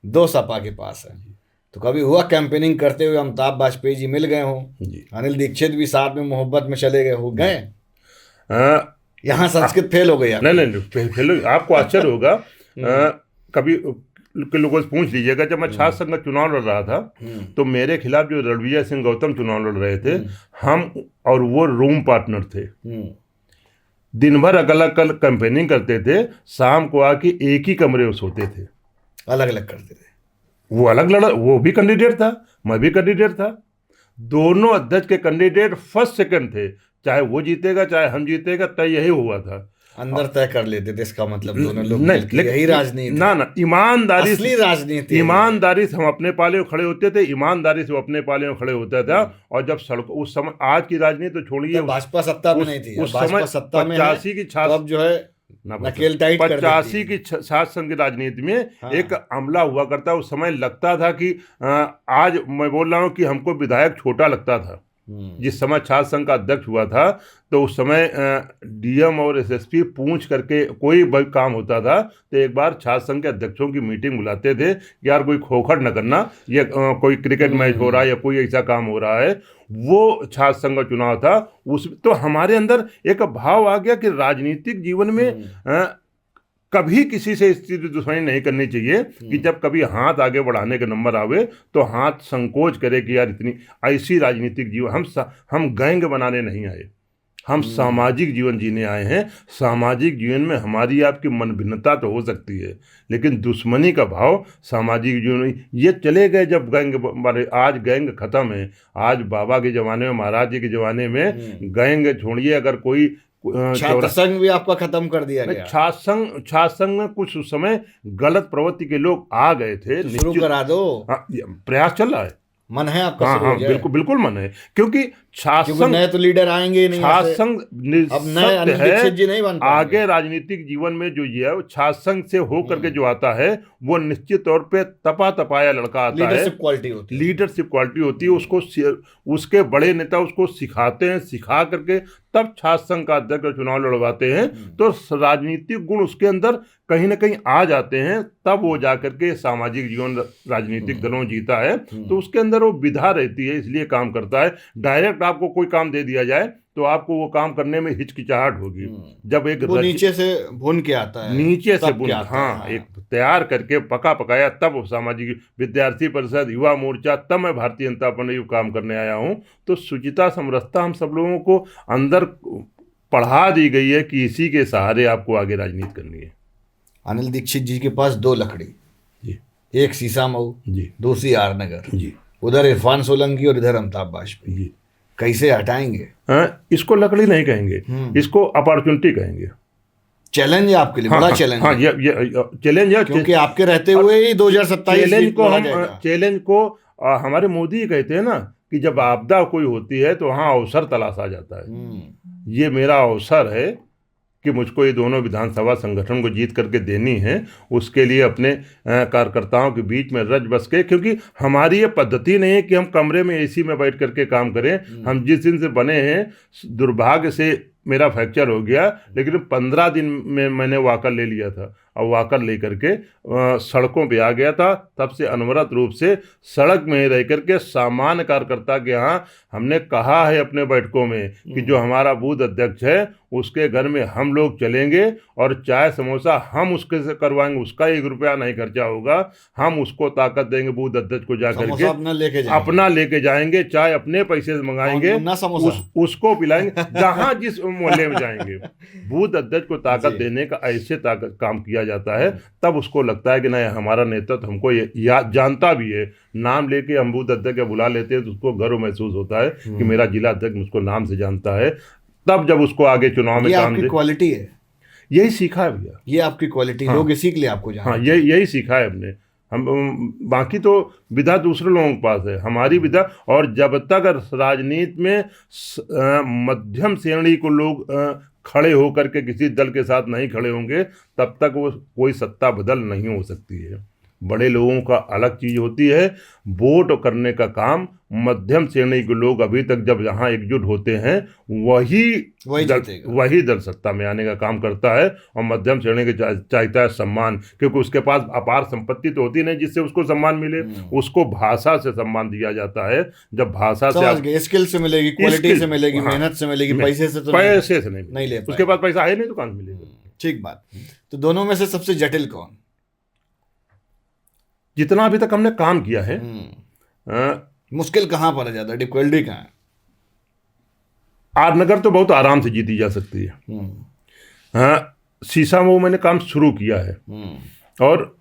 2 सपा के पास हैं। तो कभी हुआ कैंपेनिंग करते हुए अमिताभ वाजपेयी जी मिल गए हों, अनिल दीक्षित भी साथ में मोहब्बत में चले गए हो गए? यहाँ संस्कृत फेल हो गई? नहीं फेल, आपको आश्चर्य होगा। कभी के लोगों से पूछ लीजिएगा, जब मैं छात्र संघ का चुनाव लड़ रहा था तो मेरे खिलाफ जो रणविजय सिंह गौतम चुनाव लड़ रहे थे, हम और वो रूम पार्टनर थे। दिन भर अलग अलग कैंपेनिंग करते थे, शाम को आके एक ही कमरे में सोते थे, अलग अलग करते थे। वो अलग लड़ा, वो भी कैंडिडेट था, मैं भी कैंडिडेट था, दोनों अध्यक्ष के कैंडिडेट फर्स्ट सेकंड थे, चाहे वो जीतेगा चाहे हम जीतेगा, तय यही हुआ था। अंदर तय कर लेते थे, इसका मतलब दोनों लोग नहीं, मिलकर, यही राजनीति ना ना, ईमानदारी, असली राजनीति है। ईमानदारी से हम अपने पाले में खड़े होते थे, ईमानदारी से वो अपने पाले में खड़े होता था। और जब सड़क उस समय, आज की राजनीति तो छोड़िए, भाजपा सत्ता में नहीं थी, उस भाजपा समय सत्ता में है, 85 की तो अब जो है नकेल टाइट कर देती 85 है। की छात्र संघ की राजनीति में हाँ। एक अमला हुआ करता, उस समय लगता था कि आज मैं बोल रहा हूँ कि हमको विधायक छोटा लगता था। जिस समय छात्र संघ का अध्यक्ष हुआ था, तो उस समय डीएम और एसएसपी पूछ करके कोई काम होता था तो एक बार छात्र संघ के अध्यक्षों की मीटिंग बुलाते थे कि यार कोई खोखट न करना, ये कोई क्रिकेट मैच हो रहा है या कोई ऐसा काम हो रहा है। वो छात्र संघ का चुनाव था। उस तो हमारे अंदर एक भाव आ गया कि राजनीतिक जीवन में कभी किसी से इस चीज दुश्मनी नहीं करनी चाहिए कि जब कभी हाथ आगे बढ़ाने के नंबर आवे तो हाथ संकोच करे कि यार इतनी ऐसी राजनीतिक जीवन, हम गैंग बनाने नहीं आए, हम सामाजिक जीवन जीने आए हैं। सामाजिक जीवन में हमारी आपकी मन भिन्नता तो हो सकती है, लेकिन दुश्मनी का भाव सामाजिक जीवन में ये चले गए। जब गैंग, आज गैंग खत्म है। आज बाबा के जमाने में, महाराज जी के जमाने में गैंग छोड़िए, अगर कोई छात्र संघ भी आपका खत्म कर दिया गया। छात्र संघ में कुछ उस समय गलत प्रवृत्ति के लोग आ गए थे, शुरू करा दो। प्रयास चल रहा है, मन है आपका? हाँ, बिल्कुल बिल्कुल मन है, क्योंकि छात्र संघ, नए तो लीडर आएंगे नहीं, छात्र संघ अब नए अनिल दीक्षित जी नहीं बन पाएंगे। आगे राजनीतिक जीवन में जो ये है, छात्र संघ से होकर के जो आता है वो निश्चित तौर पे तपा तपाया लड़का आता है। लीडरशिप क्वालिटी होती है, लीडरशिप क्वालिटी होती है। उसको उसके बड़े नेता उसको सिखाते हैं, सिखा करके तब छात्र संघ का अध्यक्ष चुनाव लड़वाते हैं। तो राजनीतिक गुण उसके अंदर कहीं ना कहीं आ जाते हैं, तब वो जाकर के सामाजिक जीवन राजनीतिक दलों जीता है। तो उसके अंदर वो विधा रहती है, इसलिए काम करता है। डायरेक्ट आपको कोई काम दे दिया जाए तो आपको वो काम करने में हिचकिचाहट होगी। जब एक वो नीचे से भून के आता है, नीचे से भून, हाँ, एक तैयार करके पका पकाया, तब सामाजिक विद्यार्थी परिषद, युवा मोर्चा, तब मैं भारतीय जनता पार्टी में काम करने आया हूँ। तो शुचिता समरसता हम सब लोगों को अंदर पढ़ा दी गई है कि इसी के सहारे आपको आगे राजनीति करनी है। अनिल दीक्षित जी के पास 2 लकड़ी जी, एक सीसामऊ जी, दूसरी आर नगर जी, उधर इरफान सोलंकी और इधर अमिताभ बाजपेयी जी। कैसे हटाएंगे? इसको लकड़ी नहीं कहेंगे, इसको अपॉर्चुनिटी कहेंगे। चैलेंज है आपके लिए, बड़ा चैलेंज। हाँ, ये चैलेंज है, क्योंकि आपके रहते हुए ही 2027 चैलेंज को हमारे मोदी कहते हैं ना कि जब आपदा कोई होती है तो वहाँ अवसर तलाशा जाता है। ये मेरा अवसर है कि मुझको ये दोनों विधानसभा संगठन को जीत करके देनी है। उसके लिए अपने कार्यकर्ताओं के बीच में रच बस के, क्योंकि हमारी ये पद्धति नहीं है कि हम कमरे में एसी में बैठ करके काम करें। हम जिस दिन से बने हैं, दुर्भाग्य से मेरा फ्रैक्चर हो गया, लेकिन 15 दिन में मैंने वाकर ले लिया था। और वाकर लेकर के सड़कों पे आ गया था। तब से अनवरत रूप से सड़क में रह करके सामान्य कार्यकर्ता के यहाँ हमने कहा है अपने बैठकों में कि जो हमारा बूथ अध्यक्ष है उसके घर में हम लोग चलेंगे और चाय समोसा हम उसके से करवाएंगे, उसका 1 रुपया नहीं खर्चा होगा। हम उसको ताकत देंगे, बूथ अध्यक्ष को जा करके अपना लेके जाएंगे, चाय अपने पैसे से मंगाएंगे, उसको पिलाएंगे जहाँ जिस मोहल्ले में जाएंगे। बूथ अध्यक्ष को ताकत देने का ऐसे ताकत काम किया जाता है, तब उसको लगता है कि नहीं हमारा नेतृत्व हमको जानता भी है। नाम लेके हम बूथ अध्यक्ष बुला लेते हैं तो उसको गर्व महसूस होता है कि मेरा जिला अध्यक्ष मुझको नाम से जानता है। तब जब उसको आगे चुनाव में काम दे, क्वालिटी है, यही सीखा है भैया, ये आपकी क्वालिटी। हाँ, लोग इसी के लिए आपको जानते हैं। हाँ, यही सीखा है हमने। हम बाकी तो विधा दूसरे लोगों के पास है, हमारी विधा। और जब तक राजनीति में मध्यम श्रेणी को लोग खड़े होकर के किसी दल के साथ नहीं खड़े होंगे, तब तक वो कोई सत्ता बदल नहीं हो सकती है। बड़े लोगों का अलग चीज होती है, वोट करने का काम मध्यम श्रेणी के लोग अभी तक जब यहाँ एकजुट होते हैं वही दल सत्ता में आने का काम करता है। और मध्यम श्रेणी के चाहता है सम्मान, क्योंकि उसके पास अपार संपत्ति तो होती नहीं जिससे उसको सम्मान मिले। उसको भाषा से सम्मान दिया जाता है। जब भाषा से, स्किल से मिलेगी, क्वालिटी से मिलेगी, मेहनत से मिलेगी, पैसे से तो नहीं ले, उसके पास पैसा है नहीं तो कहाँ मिलेगा। ठीक बात। तो दोनों में से सबसे जटिल कौन? जितना अभी तक हमने काम किया है, मुश्किल कहाँ पर है ज्यादा, डिफिकल्टी कहाँ है? आर नगर तो बहुत आराम से जीती जा सकती है। सीसामऊ मैंने काम शुरू किया है। और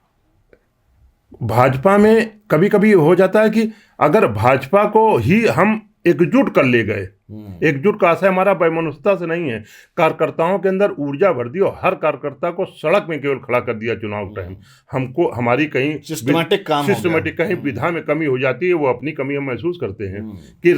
भाजपा में कभी कभी हो जाता है कि अगर भाजपा को ही हम एकजुट कर ले गए। एकजुट का आशय हमारा वैमनस्यता से नहीं है, कार्यकर्ताओं के अंदर ऊर्जा भर दी और हर कार्यकर्ता को सड़क में केवल खड़ा कर दिया चुनाव टाइम। हमको हमारी कहीं सिस्टमैटिक कहीं विधा में कमी हो जाती है, वो अपनी कमी हम महसूस करते हैं कि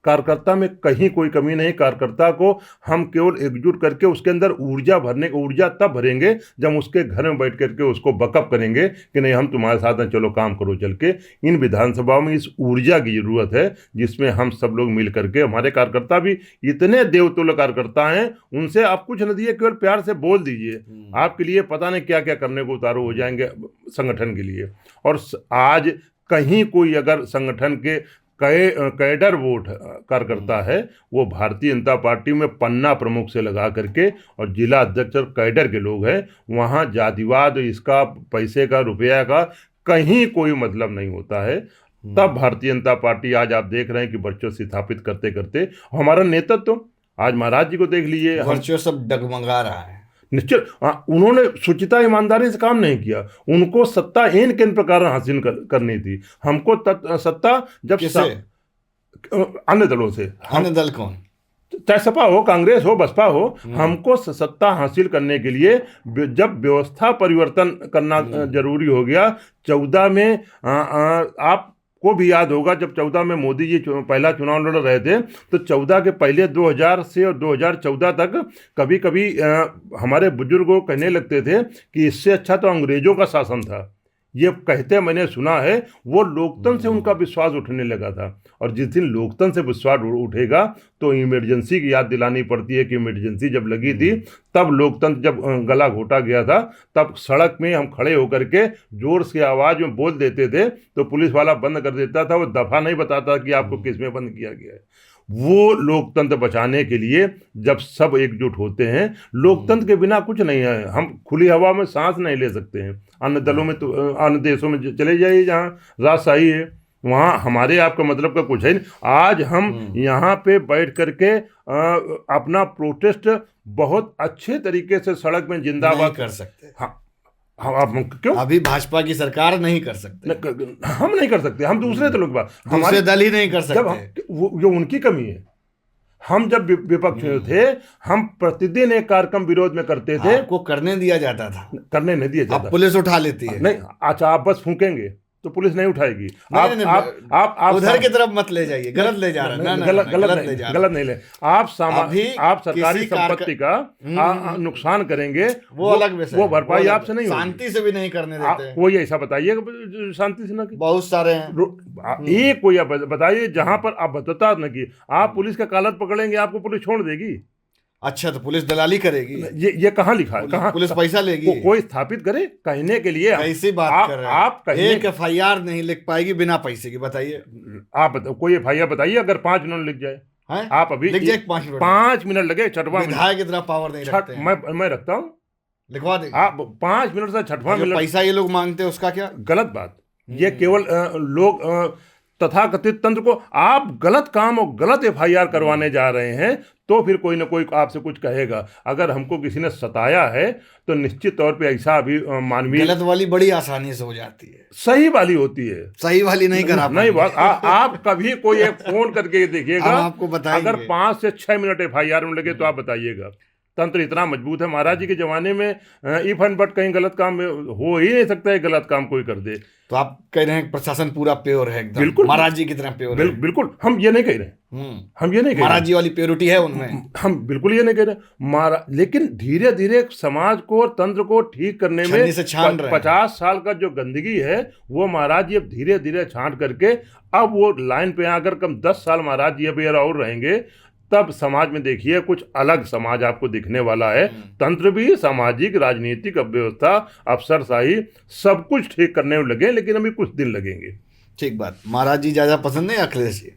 कार्यकर्ता में कहीं कोई कमी नहीं। कार्यकर्ता को हम केवल एकजुट करके उसके अंदर ऊर्जा तब भरेंगे जब उसके घर में बैठ करके उसको बकअप करेंगे कि नहीं हम तुम्हारे साथ हैं, चलो काम करो चल के। इन विधानसभाओं में इस ऊर्जा की जरूरत है जिसमें हम सब लोग मिल करके, हमारे कार्यकर्ता भी इतने देवतुल्य कार्यकर्ता हैं, उनसे आप कुछ न दिए, केवल प्यार से बोल दीजिए, आपके लिए पता नहीं क्या क्या करने को उतारू हो जाएंगे संगठन के लिए। और आज कहीं कोई अगर संगठन के कैडर वोट कार्यकर्ता है, वो भारतीय जनता पार्टी में पन्ना प्रमुख से लगा करके और जिला अध्यक्ष और कैडर के लोग हैं, वहाँ जातिवाद, इसका पैसे का रुपया का कहीं कोई मतलब नहीं होता है। तब भारतीय जनता पार्टी आज आप देख रहे हैं कि वर्चस्व स्थापित करते करते हमारा नेतृत्व, आज महाराज जी को देख लीजिए, वर्चस्व सब डगमगा रहा है। निश्चित उन्होंने शुचिता ईमानदारी से काम नहीं किया, उनको सत्ता इन किन प्रकार हासिल करनी थी। हमको सत्ता जब अन्य दलों से, अन्य दल कौन, चाहे सपा हो, कांग्रेस हो, बसपा हो, हमको सत्ता हासिल करने के लिए जब व्यवस्था परिवर्तन करना जरूरी हो गया। 14 में आप को भी याद होगा जब 14 में मोदी जी पहला चुनाव लड़ रहे थे, तो 14 के पहले 2000 से और 2014 तक कभी कभी हमारे बुजुर्ग कहने लगते थे कि इससे अच्छा तो अंग्रेजों का शासन था। ये कहते मैंने सुना है। वो लोकतंत्र से उनका विश्वास उठने लगा था, और जिस दिन लोकतंत्र से विश्वास उठेगा तो इमरजेंसी की याद दिलानी पड़ती है कि इमरजेंसी जब लगी थी तब लोकतंत्र जब गला घोटा गया था, तब सड़क में हम खड़े होकर के जोर से आवाज़ में बोल देते थे तो पुलिस वाला बंद कर देता था, वो दफ़ा नहीं बताता कि आपको किस में बंद किया गया है। वो लोकतंत्र बचाने के लिए जब सब एकजुट होते हैं, लोकतंत्र के बिना कुछ नहीं है। हम खुली हवा में सांस नहीं ले सकते हैं। अन्य दलों में तो अन्य देशों में चले जाइए जहाँ राजशाही है, वहाँ हमारे आपका मतलब का कुछ है नहीं। आज हम यहाँ पे बैठ करके अपना प्रोटेस्ट बहुत अच्छे तरीके से सड़क में जिंदाबाद कर सकते। हाँ, आप क्यों अभी भाजपा की सरकार नहीं कर सकते, हम नहीं कर सकते, हम दूसरे दलों की बात, हमारे दल ही नहीं कर सकते। वो उनकी कमी है। हम जब विपक्ष में थे, हम प्रतिदिन एक कार्यक्रम विरोध में करते थे, आपको करने दिया जाता था, करने नहीं दिया जाता। पुलिस उठा लेती है। नहीं, अच्छा आप बस फूकेंगे तो पुलिस नहीं उठाएगी। आप उधर की तरफ मत ले जाइए, गलत ले जा रहे हैं। गलत नहीं ले। आप सरकारी संपत्ति का नुकसान करेंगे, वो अलग विषय, वो भरपाई आपसे नहीं होगी। शांति से भी नहीं करने देते। कोई ऐसा बताइए शांति से ना की, बहुत सारे हैं। एक कोई बताइए जहां पर आप भद्रता न की, आप पुलिस का कॉलर पकड़ेंगे, आपको पुलिस छोड़ देगी। अच्छा, तो पुलिस दलाली करेगी? ये कहाँ लिखा है? कहाँ पुलिस पैसा लेगी? कोई स्थापित करे कहने के लिए? कैसी बात कर रहे हैं आप? एक FIR नहीं लिख पाएगी बिना पैसे की, बताइए आप। कोई FIR बताइए अगर 5 मिनट लिख जाए। आप अभी लिख जाए 5 मिनट लगे, छठवां विधायक इतना पावर नहीं रखते। मैं रखता हूँ, लिखवा दे। आप 5 मिनट से छठवां मिनट पैसा ये लोग मांगते हैं, उसका क्या? गलत बात। ये केवल लोग तथाकथित तंत्र को आप गलत काम और गलत FIR करवाने जा रहे हैं, तो फिर कोई ना कोई आपसे कुछ कहेगा। अगर हमको किसी ने सताया है तो निश्चित तौर पे ऐसा अभी मानवीय, गलत वाली बड़ी आसानी से हो जाती है, सही वाली होती है। सही वाली नहीं करा नहीं बात। आप कभी कोई एक फोन करके देखिएगा, आपको बताएंगे। अगर 5 से 6 मिनट FIR में लगे तो आप बताइएगा। तंत्र इतना मजबूत है। महाराज जी के जमाने में इफ एंड बट कहीं गलत काम हो ही नहीं सकता है, गलत काम कोई कर दे। तो आप कह रहे हैं प्रशासन पूरा प्योर है एकदम? बिल्कुल, महाराज जी की तरह प्योर है। बिल्कुल, हम ये नहीं कह रहे। हम ये नहीं कह रहे महाराज जी वाली प्योरिटी है उनमें, हम बिल्कुल ये नहीं कह रहे। लेकिन धीरे धीरे समाज को और तंत्र को ठीक करने में 50 साल का जो गंदगी है वो महाराज जी अब धीरे धीरे छांट करके, अब वो लाइन पे अगर कम 10 साल महाराज जी अभी और रहेंगे, तब समाज में देखिए कुछ अलग समाज आपको दिखने वाला है। तंत्र भी, सामाजिक, राजनीतिक व्यवस्था, अफसरशाही सब कुछ ठीक करने में लगे, लेकिन अभी कुछ दिन लगेंगे। ठीक बात। महाराज जी ज्यादा पसंद है अखिलेश जी?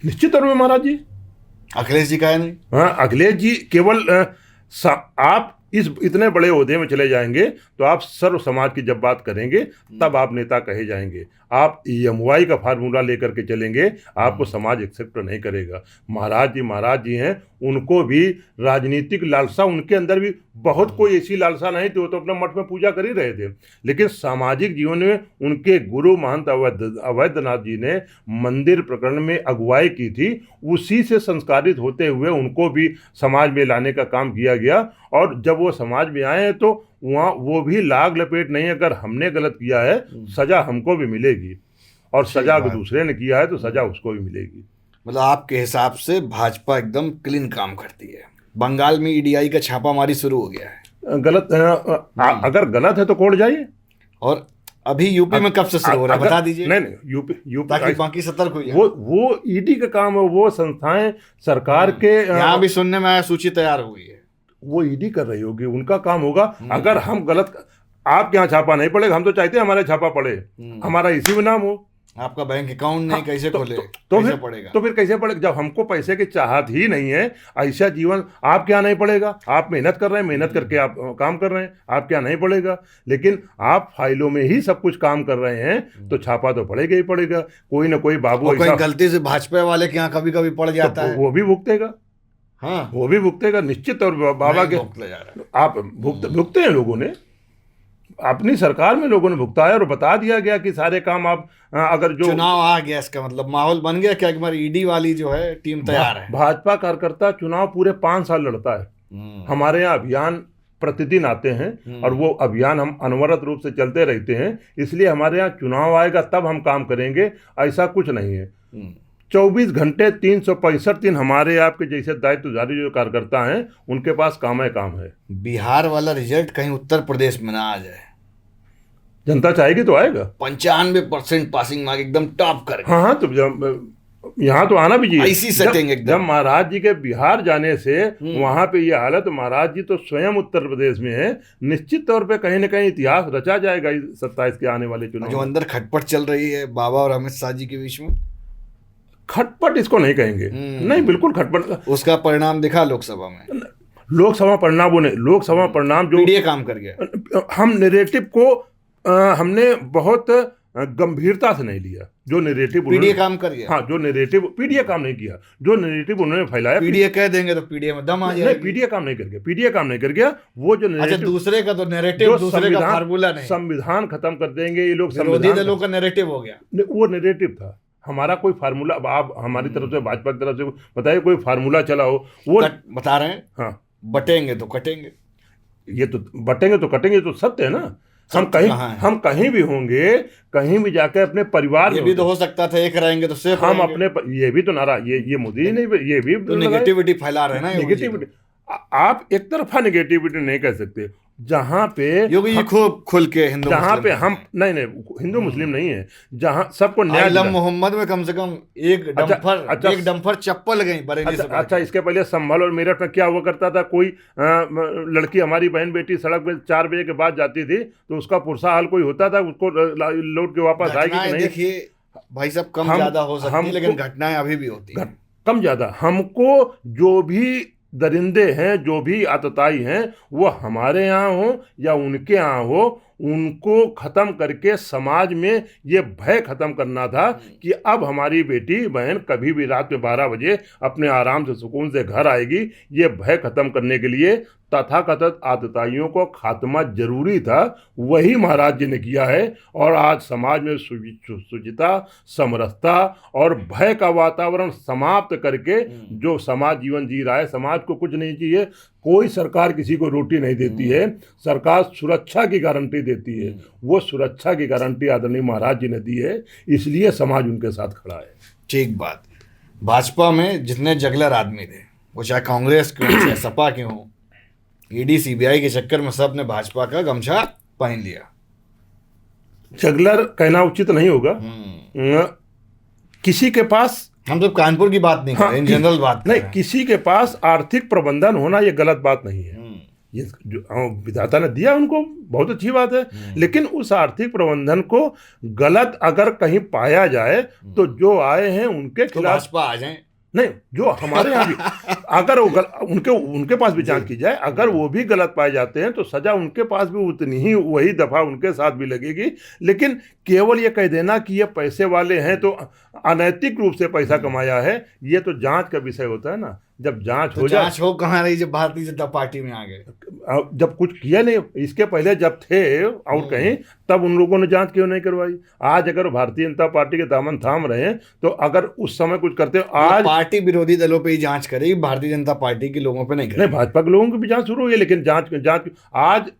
निश्चित तौर में महाराज जी। अखिलेश जी का है नहीं? हाँ, अखिलेश जी केवल आप इस इतने बड़े ओहदे में चले जाएंगे तो आप सर्व समाज की जब बात करेंगे तब आप नेता कहे जाएंगे। आप EMY का फार्मूला लेकर के चलेंगे, आपको समाज एक्सेप्ट नहीं करेगा। महाराज जी हैं, उनको भी राजनीतिक लालसा, उनके अंदर भी बहुत कोई ऐसी लालसा नहीं थी, वो तो अपने मठ में पूजा कर ही रहे थे, लेकिन सामाजिक जीवन में उनके गुरु महंत अवैधनाथ जी ने मंदिर प्रकरण में अगुवाई की थी, उसी से संस्कारित होते हुए उनको भी समाज में लाने का काम किया गया। और जब वो समाज में आए हैं तो वहाँ वो भी लाग लपेट नहीं, अगर हमने गलत किया है सजा हमको भी मिलेगी, और सजा अगर दूसरे ने किया है तो सजा उसको भी मिलेगी। मतलब आपके हिसाब से भाजपा एकदम क्लीन काम करती है। बंगाल में EDI का छापामारी शुरू हो गया है। गलत अगर गलत है तो कोर्ट जाइए। और अभी यूपी में कब से शुरू हो रहा है बता दीजिए। नहीं, यूपी ताकि बाकी सतर्क हो जाए। वो ED का काम है, वो संस्थाएं सरकार के यहाँ भी सुनने में आया सूची तैयार हो गई है, वो ED कर रही होगी, उनका काम होगा। अगर हम गलत, आपके यहाँ छापा नहीं पड़ेगा, हम तो चाहते हैं हमारे छापा पड़े, हमारा इसी में नाम हो। आपका बैंक अकाउंट नहीं कैसे खोले, तो कैसे फिर पड़ेगा? तो फिर कैसे पड़ेगा? जब हमको पैसे की चाहत ही नहीं है, ऐसा जीवन आपके यहाँ नहीं पड़ेगा। आप मेहनत कर रहे हैं, मेहनत करके आप काम कर रहे हैं, आपके यहाँ नहीं पड़ेगा। लेकिन आप फाइलों में ही सब कुछ काम कर रहे हैं तो छापा तो पड़ेगा ही पड़ेगा। कोई ना कोई बाबू कोई गलती से भाजपा वाले के यहाँ कभी कभी पड़ जाता है, वो भी भुगतेगा। हाँ, वो भी भुगतेगा निश्चित। और बाबा के आप भुगते हैं, लोगों ने अपनी सरकार में लोगों ने भुगताया और बता दिया गया कि सारे काम आप अगर जो चुनाव आ गया, इसका मतलब माहौल बन गया क्या? हमारी ED वाली जो है टीम तैयार है। भाजपा कार्यकर्ता चुनाव पूरे 5 साल लड़ता है। हमारे यहाँ अभियान प्रतिदिन आते हैं और वो अभियान हम अनवरत रूप से चलते रहते हैं, इसलिए हमारे यहाँ चुनाव आएगा तब हम काम करेंगे, ऐसा कुछ नहीं है। 24 घंटे 365 दिन हमारे आपके जैसे दायित्वधारी जो कार्यकर्ता हैं उनके पास काम है। बिहार वाला रिजल्ट कहीं उत्तर प्रदेश में ना आ जाए। जनता चाहेगी तो आएगा। 95% पासिंग मार्क एकदम टॉप कर। हाँ, तो यहाँ तो आना भी चाहिए। ऐसी सेटिंग एकदम। जब महाराज जी के बिहार जाने से वहां पे ये हालत, महाराज जी तो स्वयं उत्तर प्रदेश में है, निश्चित तौर पे कहीं ना कहीं इतिहास रचा जाएगा 27 के आने वाले चुनाव। जो अंदर खटपट चल रही है बाबा और अमित शाह जी के बीच में, खटपट इसको नहीं कहेंगे, नहीं बिल्कुल खटपट। उसका परिणाम दिखा लोकसभा में। लोकसभा परिणाम जो PDA काम कर गया। हम नैरेटिव को हमने बहुत गंभीरता से नहीं लिया। जो नैरेटिव PDA काम कर गया। हाँ, जो नैरेटिव PDA काम नहीं किया, जो नैरेटिव उन्होंने फैलाया। PDA कह देंगे तो PDA में दम आ जाएगा। नहीं, PDA काम नहीं कर गया। वो जो अच्छा, दूसरे का तो नैरेटिव, दूसरे का फार्मूला नहीं, संविधान खत्म कर देंगे ये लोग। विरोधी दलों का नैरेटिव हो गया। वो नैरेटिव था, हमारा कोई फार्मूला। आप हमारी तरफ से, भाजपा की तरफ से बताइए कोई फार्मूला चला हो। वो बता रहे हैं। हाँ, बटेंगे तो कटेंगे। ये तो बटेंगे तो कटेंगे, तो सत्य है ना। हम कहीं भी होंगे, कहीं भी जाकर अपने परिवार, ये भी तो हो सकता था एक रहेंगे तो सेफ हम अपने, ये भी तो नारा, ये मोदी नहीं, ये भी तो नेगेटिविटी फैला रहे हैं ना। नेगेटिविटी, आप एक तरफा नेगेटिविटी नहीं कह सकते। जहाँ पे योगी जी खूब खुल के हिंदू, जहाँ पे हम नहीं हिंदू मुस्लिम नहीं है, जहाँ सबको न्याय। आलम मोहम्मद में कम से कम एक डंपर चप्पल गई बरेली से। अच्छा, इसके पहले संभल और मेरठ में क्या हुआ करता था? कोई लड़की, हमारी बहन बेटी सड़क पे 4 बजे के बाद जाती थी तो उसका पुरसा हाल कोई होता था, उसको लौट के वापस आएगी कि नहीं? देखिए भाई साहब, कम ज्यादा हो सकती है, लेकिन घटनाएं अभी भी होती है। कम ज्यादा हमको जो भी दरिंदे हैं, जो भी आतताई हैं, वो हमारे यहाँ हो या उनके यहाँ हो, उनको खत्म करके समाज में ये भय खत्म करना था कि अब हमारी बेटी बहन कभी भी रात में 12 बजे अपने आराम से सुकून से घर आएगी। ये भय खत्म करने के लिए तथाकथित आतताइयों को खात्मा जरूरी था, वही महाराज जी ने किया है। और आज समाज में शुचिता, समरसता और भय का वातावरण समाप्त करके जो समाज जीवन जी रहा है, समाज को कुछ नहीं चाहिए। कोई सरकार किसी को रोटी नहीं देती है, सरकार सुरक्षा की गारंटी देती है। वो सुरक्षा की गारंटी आदरणीय महाराज जी ने दी है, इसलिए समाज उनके साथ खड़ा है। ठीक बात। भाजपा में जितने जगलर आदमी थे, वो चाहे कांग्रेस के हों चाहे सपा के हों, ED CBI के चक्कर में सब ने भाजपा का गमछा पहन लिया। जगलर कहना उचित नहीं होगा। किसी के पास, हम तो कानपुर की बात नहीं कर रहे, इन जनरल बात नहीं, किसी के पास आर्थिक प्रबंधन होना ये गलत बात नहीं है। ये जो विधाता ने दिया उनको बहुत अच्छी बात है, लेकिन उस आर्थिक प्रबंधन को गलत अगर कहीं पाया जाए तो जो आए हैं उनके खिलाफ भाजपा आ जाए। नहीं, जो हमारे यहाँ भी अगर उनके पास भी जांच की जाए, अगर वो भी गलत पाए जाते हैं तो सजा उनके पास भी उतनी ही, वही दफा उनके साथ भी लगेगी। लेकिन केवल ये कह देना कि ये पैसे वाले हैं तो अनैतिक रूप से पैसा कमाया है, ये तो जांच का विषय होता है ना। जब जांच हो जाए, जांच हो कहाँ रही जब भारतीय जनता पार्टी में आ गए? जब कुछ किया नहीं, इसके पहले जब थे और कहीं, तब उन लोगों ने जांच क्यों नहीं करवाई? आज अगर भारतीय जनता पार्टी के दामन थाम रहे हैं तो अगर उस समय कुछ करते, आज पार्टी विरोधी दलों पे ही जांच करेगी, भारतीय जनता पार्टी के लोगों पे नहीं नहीं, करेगी। भाजपा के लोगों की भी जांच शुरू हुई है, लेकिन जांच आज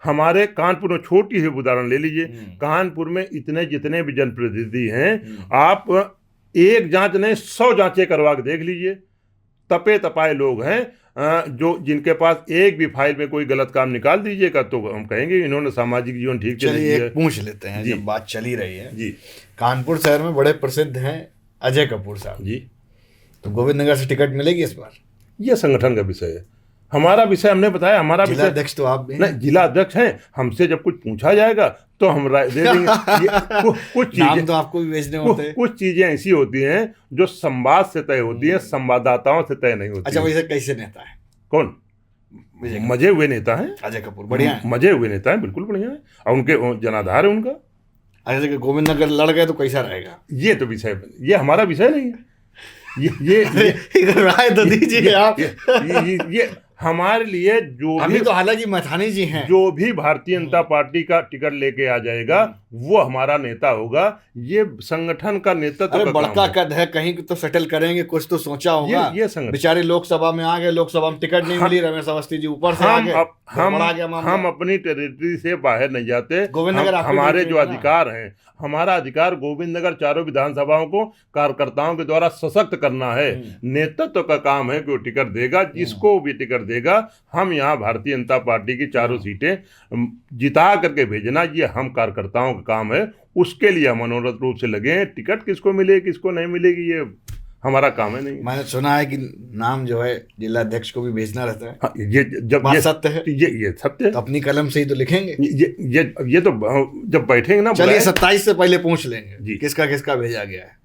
हमारे कानपुर में, छोटी ही उदाहरण ले लीजिए, कानपुर में इतने जितने भी जनप्रतिनिधि हैं, आप एक जांच नहीं 100 जांचें करवा के देख लीजिए। तपे तपाए लोग हैं जो जिनके पास एक भी फाइल में कोई गलत काम निकाल दीजिएगा तो हम कहेंगे इन्होंने सामाजिक जीवन ठीक से नहीं चलिए किया। एक पूछ लेते हैं, जी। जब बात चली रही है। जी कानपुर शहर में बड़े प्रसिद्ध हैं अजय कपूर साहब, जी, तो गोविंद नगर से टिकट मिलेगी इस बार? ये संगठन का विषय है। हमारा विषय हमने बताया, हमारा जिला विषय अध्यक्ष तो आप भी हैं। नहीं, जिला अध्यक्ष हैं। हमसे जब कुछ पूछा जाएगा तो हम राय दे देंगे। कुछ नाम चीजें तो आपको भी भेजने होते हैं। कुछ चीजें ऐसी होती हैं जो संवाद से तय होती हैं, संवाददाताओं से तय नहीं होती अच्छा, हैं। वैसे कैसे नेता है कौन? विजय मजे हुए नेता हैं, अजय कपूर? बढ़िया है। मजे हुए नेता हैं, बिल्कुल बढ़िया है, और उनके जनाधार है उनका। अजय कि गोविंद नगर लड़ गए तो कैसा रहेगा? ये तो विषय, ये हमारा विषय नहीं है। ये राय तो दीजिए आप। ये हमारे लिए जो अभी भी तो हालांकि मैथानी जी हैं। जो भी भारतीय जनता पार्टी का टिकट लेके आ जाएगा वो हमारा नेता होगा। ये संगठन का नेतृत्व अरे का बड़का काम है। कद है, कहीं तो सेटल करेंगे, कुछ तो सोचा होगा। ये संगठन, बेचारे लोकसभा में आ गए, लोकसभा में टिकट नहीं मिली, रमेश अवस्थी जी ऊपर से आ गए, बड़ा गया मामला। हम अपनी टेरिटरी से बाहर नहीं जाते। गोविंद नगर आपकी हमारे टेरिटरी जो है ना? अधिकार हैं, हमारा अधिकार गोविंद नगर चारों विधानसभाओं को कार्यकर्ताओं के द्वारा सशक्त करना है। नेतृत्व का काम है कि वो टिकट देगा, जिसको भी टिकट देगा। हम यहाँ भारतीय जनता पार्टी की चारों सीटें जिता करके भेजना, ये हम कार्यकर्ताओं का काम है। उसके लिए हम मनोरथ रूप से लगे हैं। टिकट किसको मिले किसको नहीं मिलेगी ये हमारा काम है नहीं। मैंने सुना है कि नाम जो है जिला अध्यक्ष को भी भेजना रहता है। हाँ, ये जब बात ये सत्य है? ये सत्य है। तो अपनी कलम से ही तो लिखेंगे। ये तो जब बैठेंगे ना, चलिए बुलाए- 27 से पहले पूछ लेंगे जी। किसका किसका भेजा गया है।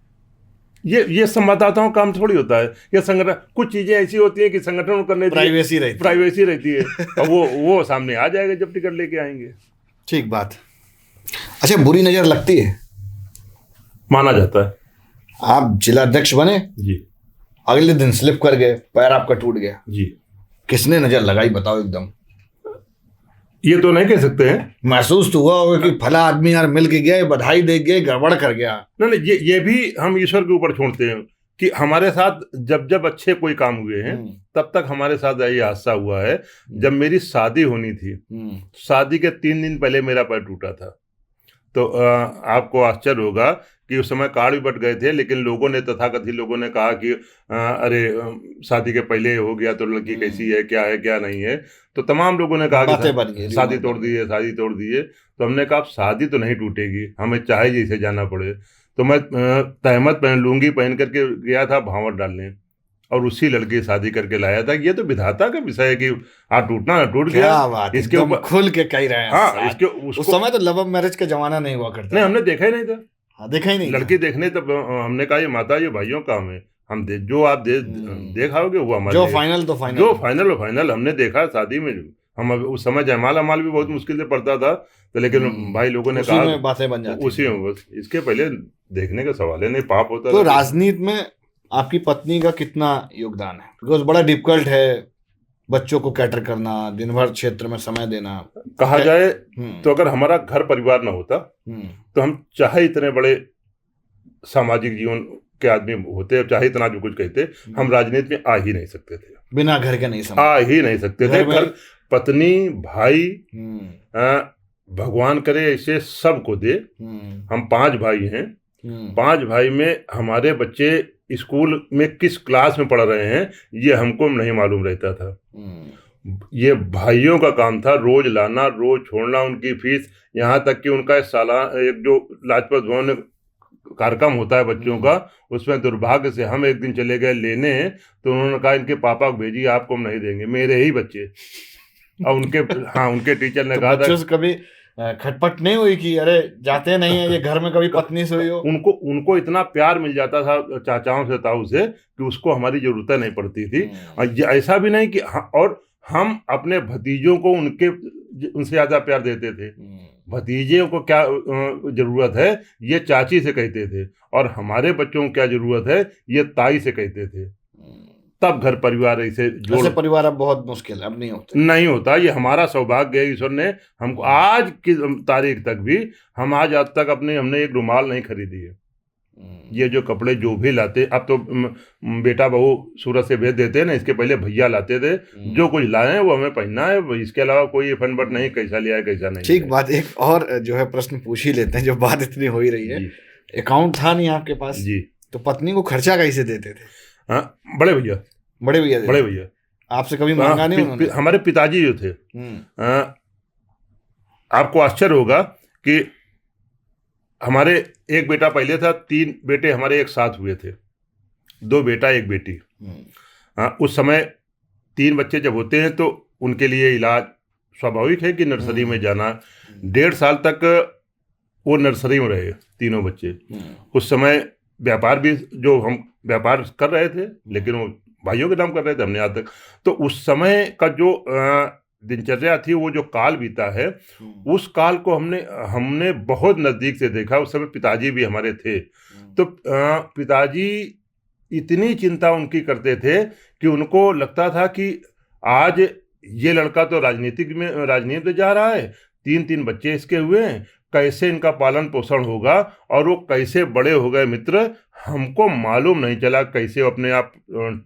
ये संवाददाताओं का काम थोड़ी होता है। ये संगठन, कुछ चीजें ऐसी होती है कि संगठन को करने प्राइवेसी रहती है। प्राइवेसी रहती है, और वो सामने आ जाएगा जब टिकट लेके आएंगे। ठीक बात। अच्छा, बुरी नजर लगती है? माना जाता है। आप जिला अध्यक्ष बने, जी अगले दिन स्लिप कर गए, पैर आपका टूट गया, जी, किसने नजर लगाई बताओ एकदम? ये तो नहीं कह सकते हैं। महसूस तो हुआ होगा कि फला आदमी यार मिल के गया, बधाई दे गए, गड़बड़ कर गया। नहीं, ये भी हम ईश्वर के ऊपर छोड़ते हैं कि हमारे साथ जब अच्छे कोई काम हुए हैं तब तक हमारे साथ ये हादसा हुआ है। जब मेरी शादी होनी थी, शादी के 3 दिन पहले मेरा पैर टूटा था। तो आपको आश्चर्य होगा कि उस समय कार्ड भी बट गए थे, लेकिन लोगों ने, तथाकथित लोगों ने कहा कि अरे शादी के पहले हो गया तो लड़की कैसी है, क्या नहीं है। तो तमाम लोगों ने कहा बातें बन गई, कि शादी तोड़ दी है, शादी तोड़ दी है। तो हमने कहा शादी तो नहीं टूटेगी, हमें चाहे जैसे जाना पड़े। तो मैं तहमत पहन, लूंगी पहन करके गया था भांवट डालने, और उसी लड़की शादी करके लाया था। ये तो विधाता का विषय है कि टूटना ना टूट गया। क्या बात, इसके एकदम ऊपर खुल के कह रहे हैं। हाँ, आज। इसके उस समय तो लव मैरिज का जमाना नहीं हुआ करता। नहीं, हमने देखा ही नहीं था। हाँ, देखा ही नहीं। लड़की देखने तब हमने कहा ये माता, ये भाइयों का काम है, हम जो आप देखाओगे वो हमारे जो लिए। फाइनल तो फाइनल, जो फाइनल फाइनल हमने देखा शादी में। हम उस समय जयमाल अमाल भी बहुत मुश्किल से पड़ता था, तो लेकिन भाई लोगों ने उसी कहा में बातें बन जाती उसी में, बस इसके पहले देखने का सवाल है नहीं, पाप होता तो था। राजनीति में आपकी पत्नी का कितना योगदान है? बिकॉज बड़ा डिफिकल्ट है बच्चों को कैटर करना, दिन भर क्षेत्र में समय देना। कहा जाए तो अगर हमारा घर परिवार ना होता तो हम चाहे इतने बड़े सामाजिक जीवन के आदमी होते, चाहे इतना जो कुछ कहते, हम राजनीति में आ ही नहीं सकते थे। बिना घर के नहीं समझ आ ही नहीं सकते थे। घर, पत्नी, भाई, भगवान करे ऐसे सबको दे। हम 5 भाई हैं। 5 भाई में हमारे बच्चे स्कूल में किस क्लास में पढ़ रहे हैं ये हमको नहीं मालूम रहता था। ये भाइयों का काम था, रोज लाना, रोज छोड़ना, उनकी फीस, यहाँ तक कि उनका एक जो लाजपत भवन में कार्यक्रम होता है बच्चों का, उसमें दुर्भाग्य से हम एक दिन चले गए लेने, तो उन्होंने कहा इनके पापा को भेजिए, आपको हम नहीं देंगे, मेरे ही बच्चे। और उनके टीचर ने तो कहा बच्चों था से कभी खटपट नहीं हुई कि अरे जाते नहीं है ये घर में कभी पत्नी से हुई हो? उनको इतना प्यार मिल जाता था चाचाओं से ताऊ से कि उसको हमारी जरूरत नहीं पड़ती थी। और ऐसा भी नहीं कि और हम अपने भतीजों को उनसे ज्यादा प्यार देते थे। भतीजे को क्या जरूरत है ये चाची से कहते थे, और हमारे बच्चों को क्या जरूरत है ये ताई से कहते थे। तब घर परिवार ऐसे ऐसे परिवार अब बहुत मुश्किल है, अब नहीं होता। ये हमारा सौभाग्य है, ईश्वर ने हमको आज की तारीख तक भी आज तक हमने एक रुमाल नहीं खरीदी है। ये जो कपड़े जो भी लाते, अब तो बेटा बहू सूरत से भेज देते हैं ना, इसके पहले भैया लाते थे। जो कुछ लाए हैं वो हमें पहनना है, इसके अलावा कोई फनबट नहीं, कैसा लिया है कैसा नहीं। ठीक बात। एक और जो है प्रश्न पूछ ही लेते हैं, जो बात इतनी हो ही रही है। अकाउंट था नहीं आपके पास जी, तो पत्नी को खर्चा कैसे देते थे? बड़े भैया आपसे कभी मांगा नहीं उन्होंने? हमारे पिताजी जो थे, आपको आश्चर्य होगा कि हमारे एक बेटा पहले था, 3 बेटे हमारे एक साथ हुए थे, 2 बेटा 1 बेटी। उस समय 3 बच्चे जब होते हैं तो उनके लिए इलाज स्वाभाविक है कि नर्सरी में जाना। 1.5 साल तक वो नर्सरी में रहे तीनों बच्चे। उस समय व्यापार भी, जो हम व्यापार कर रहे थे, लेकिन वो भाइयों के नाम कर रहे थे, हमने आज तक। तो उस समय का जो दिनचर्या थी, वो जो काल बीता है, उस काल को हमने बहुत नज़दीक से देखा। उस समय पिताजी भी हमारे थे। तो पिताजी इतनी चिंता उनकी करते थे कि उनको लगता था कि आज ये लड़का तो राजनीति में जा रहा है, 3 बच्चे इसके हुए हैं, कैसे इनका पालन पोषण होगा, और वो कैसे बड़े हो गए मित्र, हमको मालूम नहीं चला कैसे वो अपने आप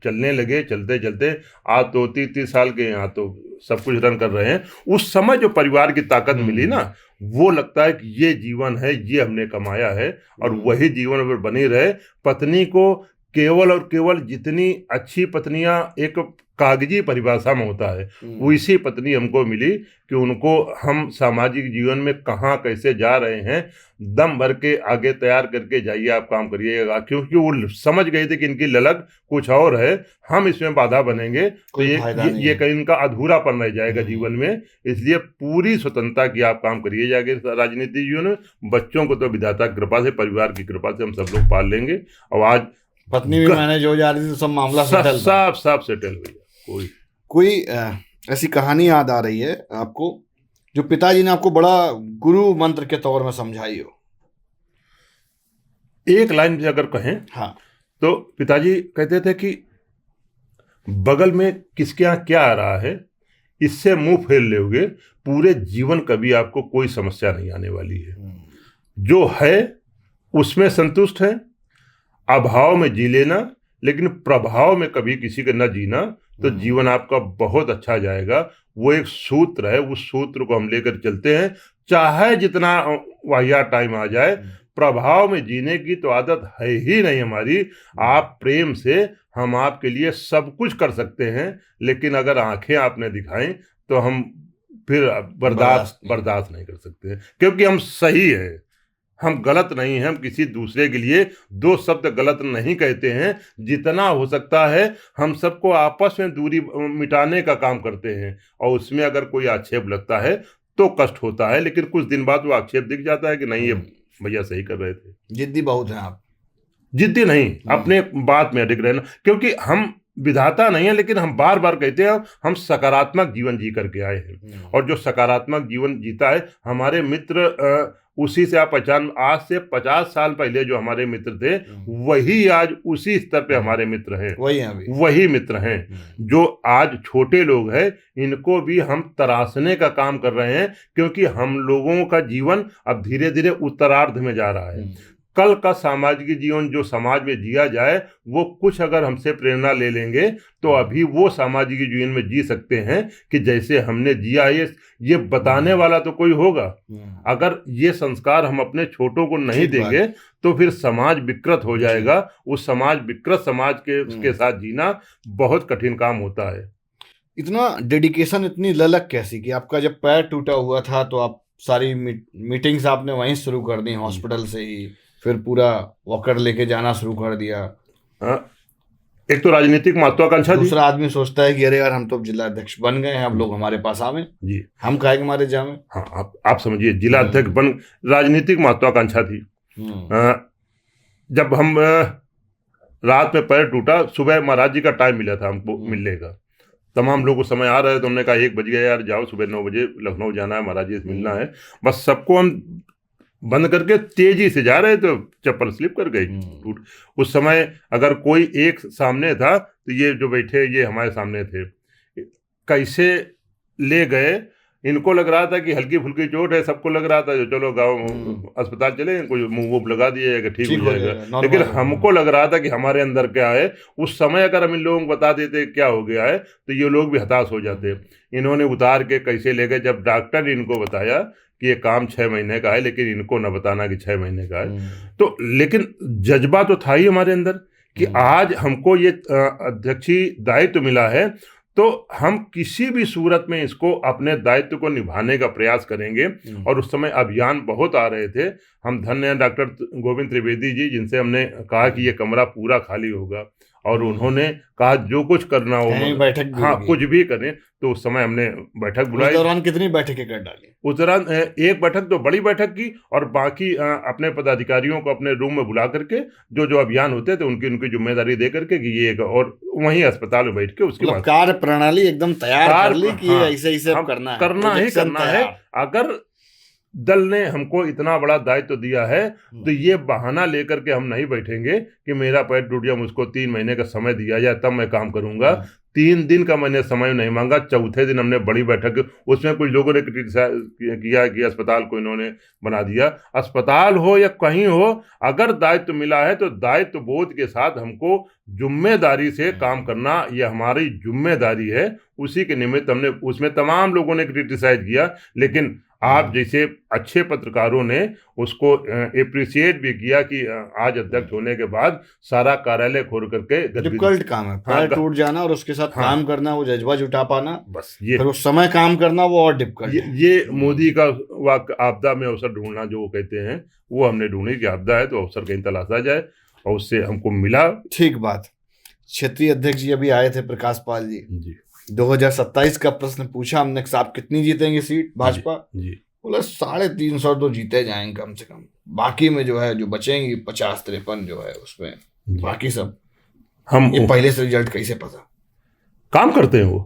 चलने लगे। चलते चलते आज तो 30 साल के, यहाँ तो सब कुछ रन कर रहे हैं। उस समय जो परिवार की ताकत मिली ना, वो लगता है कि ये जीवन है, ये हमने कमाया है, और वही जीवन अगर बनी रहे। पत्नी को केवल और केवल, जितनी अच्छी पत्नियां एक कागजी परिभाषा में होता है, वैसी पत्नी हमको मिली कि उनको हम सामाजिक जीवन में कहाँ कैसे जा रहे हैं, दम भर के आगे तैयार करके जाइए, आप काम करिएगा। क्योंकि वो समझ गए थे कि इनकी ललक कुछ और है, हम इसमें बाधा बनेंगे तो ये कहीं इनका अधूरापन रह जाएगा जीवन में। इसलिए पूरी स्वतंत्रता की आप काम करिए जाके राजनीतिक जीवन में। बच्चों को तो विधाता की कृपा से, परिवार की कृपा से हम सब लोग पाल लेंगे। और आज पत्नी भी मैनेज हो जा रही थी, सब मामला सब सेटल हो गया। कोई ऐसी कहानी याद आ रही है आपको जो पिताजी ने आपको बड़ा गुरु मंत्र के तौर में समझाई हो? एक लाइन से अगर कहें, हाँ, तो पिताजी कहते थे कि बगल में किसके यहाँ क्या आ रहा है, इससे मुंह फेर लोगे, पूरे जीवन कभी आपको कोई समस्या नहीं आने वाली है। जो है उसमें संतुष्ट है, अभाव में जी लेना, लेकिन प्रभाव में कभी किसी का न जीना, तो जीवन आपका बहुत अच्छा जाएगा। वो एक सूत्र है, उस सूत्र को हम लेकर चलते हैं। चाहे जितना वाहियात टाइम आ जाए, प्रभाव में जीने की तो आदत है ही नहीं हमारी। आप प्रेम से, हम आपके लिए सब कुछ कर सकते हैं, लेकिन अगर आंखें आपने दिखाएं तो हम फिर बर्दाश्त नहीं कर सकते हैं, क्योंकि हम सही हैं, हम गलत नहीं हैं। हम किसी दूसरे के लिए 2 शब्द गलत नहीं कहते हैं। जितना हो सकता है हम सबको आपस में दूरी मिटाने का काम करते हैं, और उसमें अगर कोई आक्षेप लगता है तो कष्ट होता है, लेकिन कुछ दिन बाद वो आक्षेप दिख जाता है कि नहीं, ये भैया सही कर रहे थे। जिद्दी बहुत हैं आप? जिद्दी नहीं, अपने बात में अडिग रहना, क्योंकि हम विधाता नहीं है, लेकिन हम बार बार कहते हैं हम सकारात्मक जीवन जी करके आए हैं। और जो सकारात्मक जीवन जीता है, हमारे मित्र उसी से आप पहचान, आज से 50 साल पहले जो हमारे मित्र थे, वही आज उसी स्तर पे हमारे मित्र हैं, वही मित्र हैं। जो आज छोटे लोग हैं, इनको भी हम तराशने का काम कर रहे हैं, क्योंकि हम लोगों का जीवन अब धीरे धीरे उत्तरार्ध में जा रहा है। कल का सामाजिक जीवन जो समाज में जिया जाए, वो कुछ अगर हमसे प्रेरणा ले लेंगे तो अभी वो सामाजिक जीवन में जी सकते हैं कि जैसे हमने जिया है। ये बताने वाला तो कोई होगा। अगर ये संस्कार हम अपने छोटों को नहीं देंगे तो फिर समाज विकृत हो जाएगा। उस विकृत समाज के साथ जीना बहुत कठिन काम होता है। इतना डेडिकेशन, इतनी ललक कैसी कि आपका जब पैर टूटा हुआ था तो आप सारी मीटिंग्स आपने वहीं शुरू कर दी, हॉस्पिटल से ही, फिर पूरा वॉकर लेके जाना शुरू कर दिया। एक तो राजनीतिक महत्वाकांक्षा थी। दूसरा आदमी सोचता है कि अरे यार हम तो जिला अध्यक्ष बन गए हैं, अब लोग हमारे पास आवे, जी हम काहे के मारे जावे। हाँ, आप समझिए, जिला अध्यक्ष बन, राजनीतिक महत्वाकांक्षा थी। जब हम रात में पैर टूटा, सुबह महाराज जी का टाइम मिला था हमको मिलने का, तमाम लोग उस समय आ रहे थे, तो हमने कहा 1 बज गया यार, जाओ सुबह 9 बजे लखनऊ जाना है, महाराज जी से मिलना है। बस सबको हम बंद करके तेजी से जा रहे तो चप्पल स्लिप कर गई, टूट। उस समय अगर कोई एक सामने था तो ये जो बैठे ये हमारे सामने थे, कैसे ले गए। इनको लग रहा था कि हल्की फुल्की चोट है, सबको लग रहा था जो चलो गाँव अस्पताल चले, कोई मुंह वूह लगा दिया जाएगा, ठीक हो जाएगा। लेकिन हमको लग रहा था कि हमारे अंदर क्या है। उस समय अगर हम इन लोगों को बता देते क्या हो गया है तो ये लोग भी हताश हो जाते। इन्होंने उतार के कैसे ले गए। जब डॉक्टर ने इनको बताया कि ये काम 6 महीने का है, लेकिन इनको न बताना कि 6 महीने का है, तो लेकिन जज्बा तो था ही हमारे अंदर कि आज हमको ये अध्यक्षीय दायित्व मिला है, तो हम किसी भी सूरत में इसको अपने दायित्व को निभाने का प्रयास करेंगे। और उस समय अभियान बहुत आ रहे थे। हम धन्य हैं डॉक्टर गोविंद त्रिवेदी जी, जिनसे हमने कहा कि ये कमरा पूरा खाली होगा, और उन्होंने कहा जो कुछ करना हो, बैठक हाँ कुछ भी करें। तो उस समय हमने बैठक बुलाई। उस दौरान कितनी बैठकें कर डाली? उस दौरान एक बैठक तो बड़ी बैठक की, और बाकी अपने पदाधिकारियों को अपने रूम में बुला करके जो जो अभियान होते थे उनकी जिम्मेदारी दे करके कि ये, और वहीं अस्पताल में बैठ के उसके बाद कार्य प्रणाली एकदम तैयार कर ली कि ऐसे ऐसे करना है। अगर दल ने हमको इतना बड़ा दायित्व दिया है तो ये बहाना लेकर के हम नहीं बैठेंगे कि मेरा पैर टूट गया, मुझको 3 महीने का समय दिया जाए तब मैं काम करूंगा। 3 दिन का मैंने समय नहीं मांगा। चौथे दिन हमने बड़ी बैठक, उसमें कुछ लोगों ने किया कि अस्पताल को इन्होंने बना दिया। अस्पताल हो या कहीं हो, अगर दायित्व मिला है तो दायित्व बोध के साथ हमको जिम्मेदारी से काम करना, ये हमारी जिम्मेदारी है। उसी के निमित्त हमने, उसमें तमाम लोगों ने क्रिटिसाइज किया, लेकिन आप जैसे अच्छे पत्रकारों ने उसको एप्रिशिएट भी किया कि आज अध्यक्ष होने के बाद सारा कार्यालय खोल करके, डिफिकल्ट काम है, पैर टूट जाना और उसके साथ काम करना, वो जज्बा जुटा पाना, बस ये, फिर उस समय काम करना, वो और डिफिकल्ट। ये मोदी का वाक्य, आपदा में अवसर ढूंढना जो वो कहते हैं, वो हमने ढूंढी कि आपदा है तो अवसर कहीं तलाशा जाए, और उससे हमको मिला। ठीक बात। क्षेत्रीय अध्यक्ष जी अभी आए थे, प्रकाश पाल जी 2027 का प्रश्न पूछा हमने, साहब कितनी जीतेंगे सीट भाजपा? जी बोला 350 तो जीते जाएंगे कम से कम, बाकी में जो है जो बचेंगी 50-53 जो है उसमें, बाकी सब हम, ये पहले से रिजल्ट कैसे पता? काम करते हैं वो।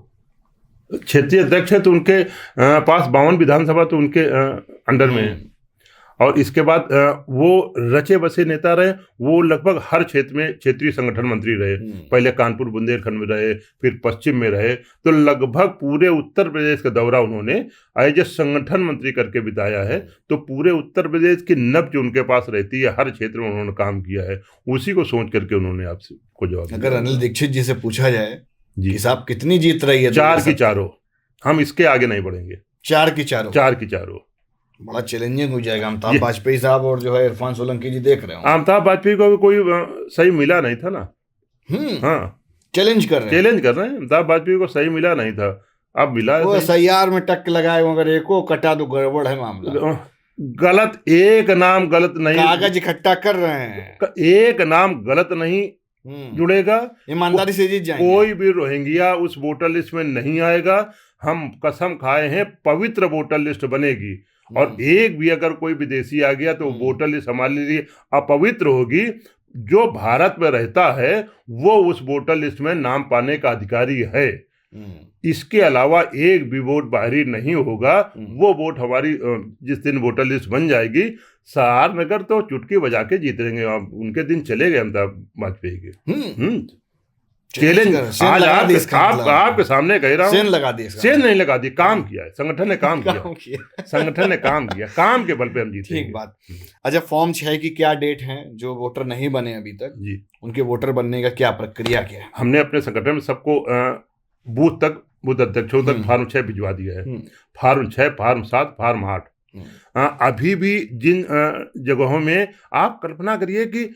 क्षेत्रीय अध्यक्ष है तो उनके पास 52 विधानसभा तो उनके अंडर में है, और इसके बाद वो रचे बसे नेता रहे। वो लगभग हर क्षेत्र में क्षेत्रीय संगठन मंत्री रहे। पहले कानपुर बुंदेलखंड में रहे, फिर पश्चिम में रहे, तो लगभग पूरे उत्तर प्रदेश का दौरा उन्होंने एज ए संगठन मंत्री करके बिताया है। तो पूरे उत्तर प्रदेश की नब्ज उनके पास रहती है, हर क्षेत्र में उन्होंने काम किया है। उसी को सोच करके उन्होंने आपसे को जवाब। अगर अनिल दीक्षित जी से पूछा जाए जी साहब कितनी जीत रही है? 4 की 4, हम इसके आगे नहीं बढ़ेंगे। 4 की 4, बड़ा चैलेंजिंग हो जाएगा। अमिताभ वाजपेयी साहब और जो है इरफान सोलंकी जी देख रहे हो। अमिताभ वाजपेयी को भी कोई सही मिला नहीं था ना। हाँ, चैलेंज कर रहे हैं। अमिताभ वाजपेयी को सही मिला नहीं था, अब मिला। वो SIR में टक लगाए, मगर एको कटा तो गड़बड़ है मामला। गलत, एक नाम गलत नहीं, कागज इकट्ठा कर रहे हैं, एक नाम गलत नहीं जुड़ेगा, ईमानदारी से जीत जाएंगे। कोई भी रोहिंग्या उस वोटर लिस्ट में नहीं आएगा। हम कसम खाए हैं, पवित्र वोटर लिस्ट बनेगी, और एक भी अगर कोई विदेशी आ गया तो वोटर लिस्ट हमारे लिए अपवित्र होगी। जो भारत में रहता है वो उस वोटर लिस्ट में नाम पाने का अधिकारी है। इसके अलावा एक भी वोट बाहरी नहीं होगा। वो वोट हमारी, जिस दिन वोटर लिस्ट बन जाएगी, सहारनगर तो चुटकी बजा के जीतेंगे। उनके दिन चले गए अमिताभ वाजपेयी के। चैलेंज आज आपके सामने कह रहा हूँ, सेन नहीं लगा दी, काम किया है संगठन ने, काम किया संगठन ने, काम किया, काम के बल पे हम जीते। ठीक बात। अच्छा, फॉर्म 6 की क्या डेट है? जो वोटर नहीं बने अभी तक जी, उनके वोटर बनने का क्या प्रक्रिया क्या है? हमने अपने संगठन में सबको बूथ तक, बूथ अध्यक्षों तक फार्म 6 भिजवा दिया है। Form 6, form 7, form 8। अभी भी जिन जगहों में, आप कल्पना करिए कि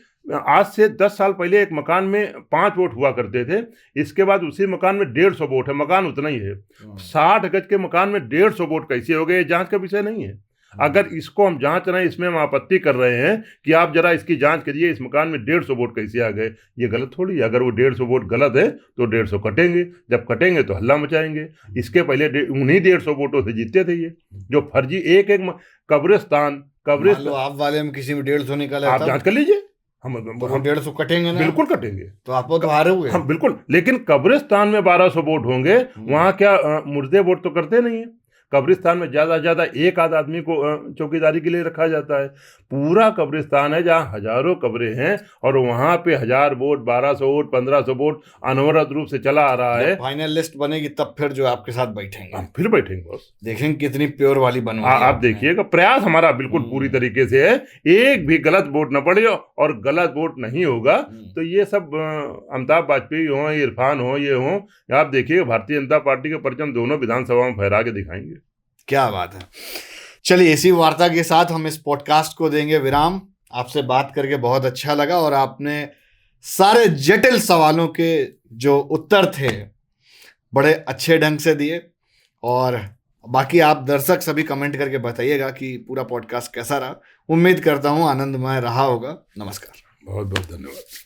आज से 10 साल पहले एक मकान में 5 वोट हुआ करते थे, इसके बाद उसी मकान में 150 वोट है। मकान उतना ही है, 60 गज के मकान में 150 वोट कैसे हो गए, जांच का विषय नहीं है। अगर इसको हम जांच रहे हैं, इसमें हम आपत्ति कर रहे हैं कि आप जरा इसकी जांच करिए, इस मकान में 150 वोट कैसे आ गए, ये गलत थोड़ी है। अगर वो 150 वोट गलत है तो 150 कटेंगे, जब कटेंगे तो हल्ला मचाएंगे। इसके पहले उन्हीं 150 वोटों से जीते थे ये, जो फर्जी एक कब्रिस्तान मान लो आप वाले में किसी में 150 निकला, आप जांच कर लीजिए, हम 150 कटेंगे ना, बिल्कुल कटेंगे। तो आप तो हारे हुए। हाँ बिल्कुल, लेकिन कब्रिस्तान में 1200 वोट होंगे, वहां क्या मुर्दे वोट तो करते नहीं है। कब्रिस्तान में ज्यादा से ज्यादा एक आध आदमी को चौकीदारी के लिए रखा जाता है। पूरा कब्रिस्तान है जहाँ हजारों कब्रें हैं, और वहां पे 1000 वोट, 1200 वोट, 1500 वोट अनवरत रूप से चला आ रहा है। फाइनल लिस्ट बनेगी तब फिर जो आपके साथ बैठेंगे, हम फिर बैठेंगे बस, देखेंगे कितनी प्योर वाली बनवाई। आप देखिएगा, प्रयास हमारा बिल्कुल पूरी तरीके से है, एक भी गलत वोट न पड़े और गलत वोट नहीं होगा। तो ये सब अमिताभ वाजपेयी हो, इरफान हो, ये हो, आप देखिए भारतीय जनता पार्टी के परचम दोनों विधानसभा में फहरा के दिखाएंगे। क्या बात है। चलिए, इसी वार्ता के साथ हम इस पॉडकास्ट को देंगे विराम। आपसे बात करके बहुत अच्छा लगा, और आपने सारे जटिल सवालों के जो उत्तर थे बड़े अच्छे ढंग से दिए। और बाकी आप दर्शक सभी कमेंट करके बताइएगा कि पूरा पॉडकास्ट कैसा रहा। उम्मीद करता हूँ आनंदमय रहा होगा। नमस्कार, बहुत बहुत धन्यवाद।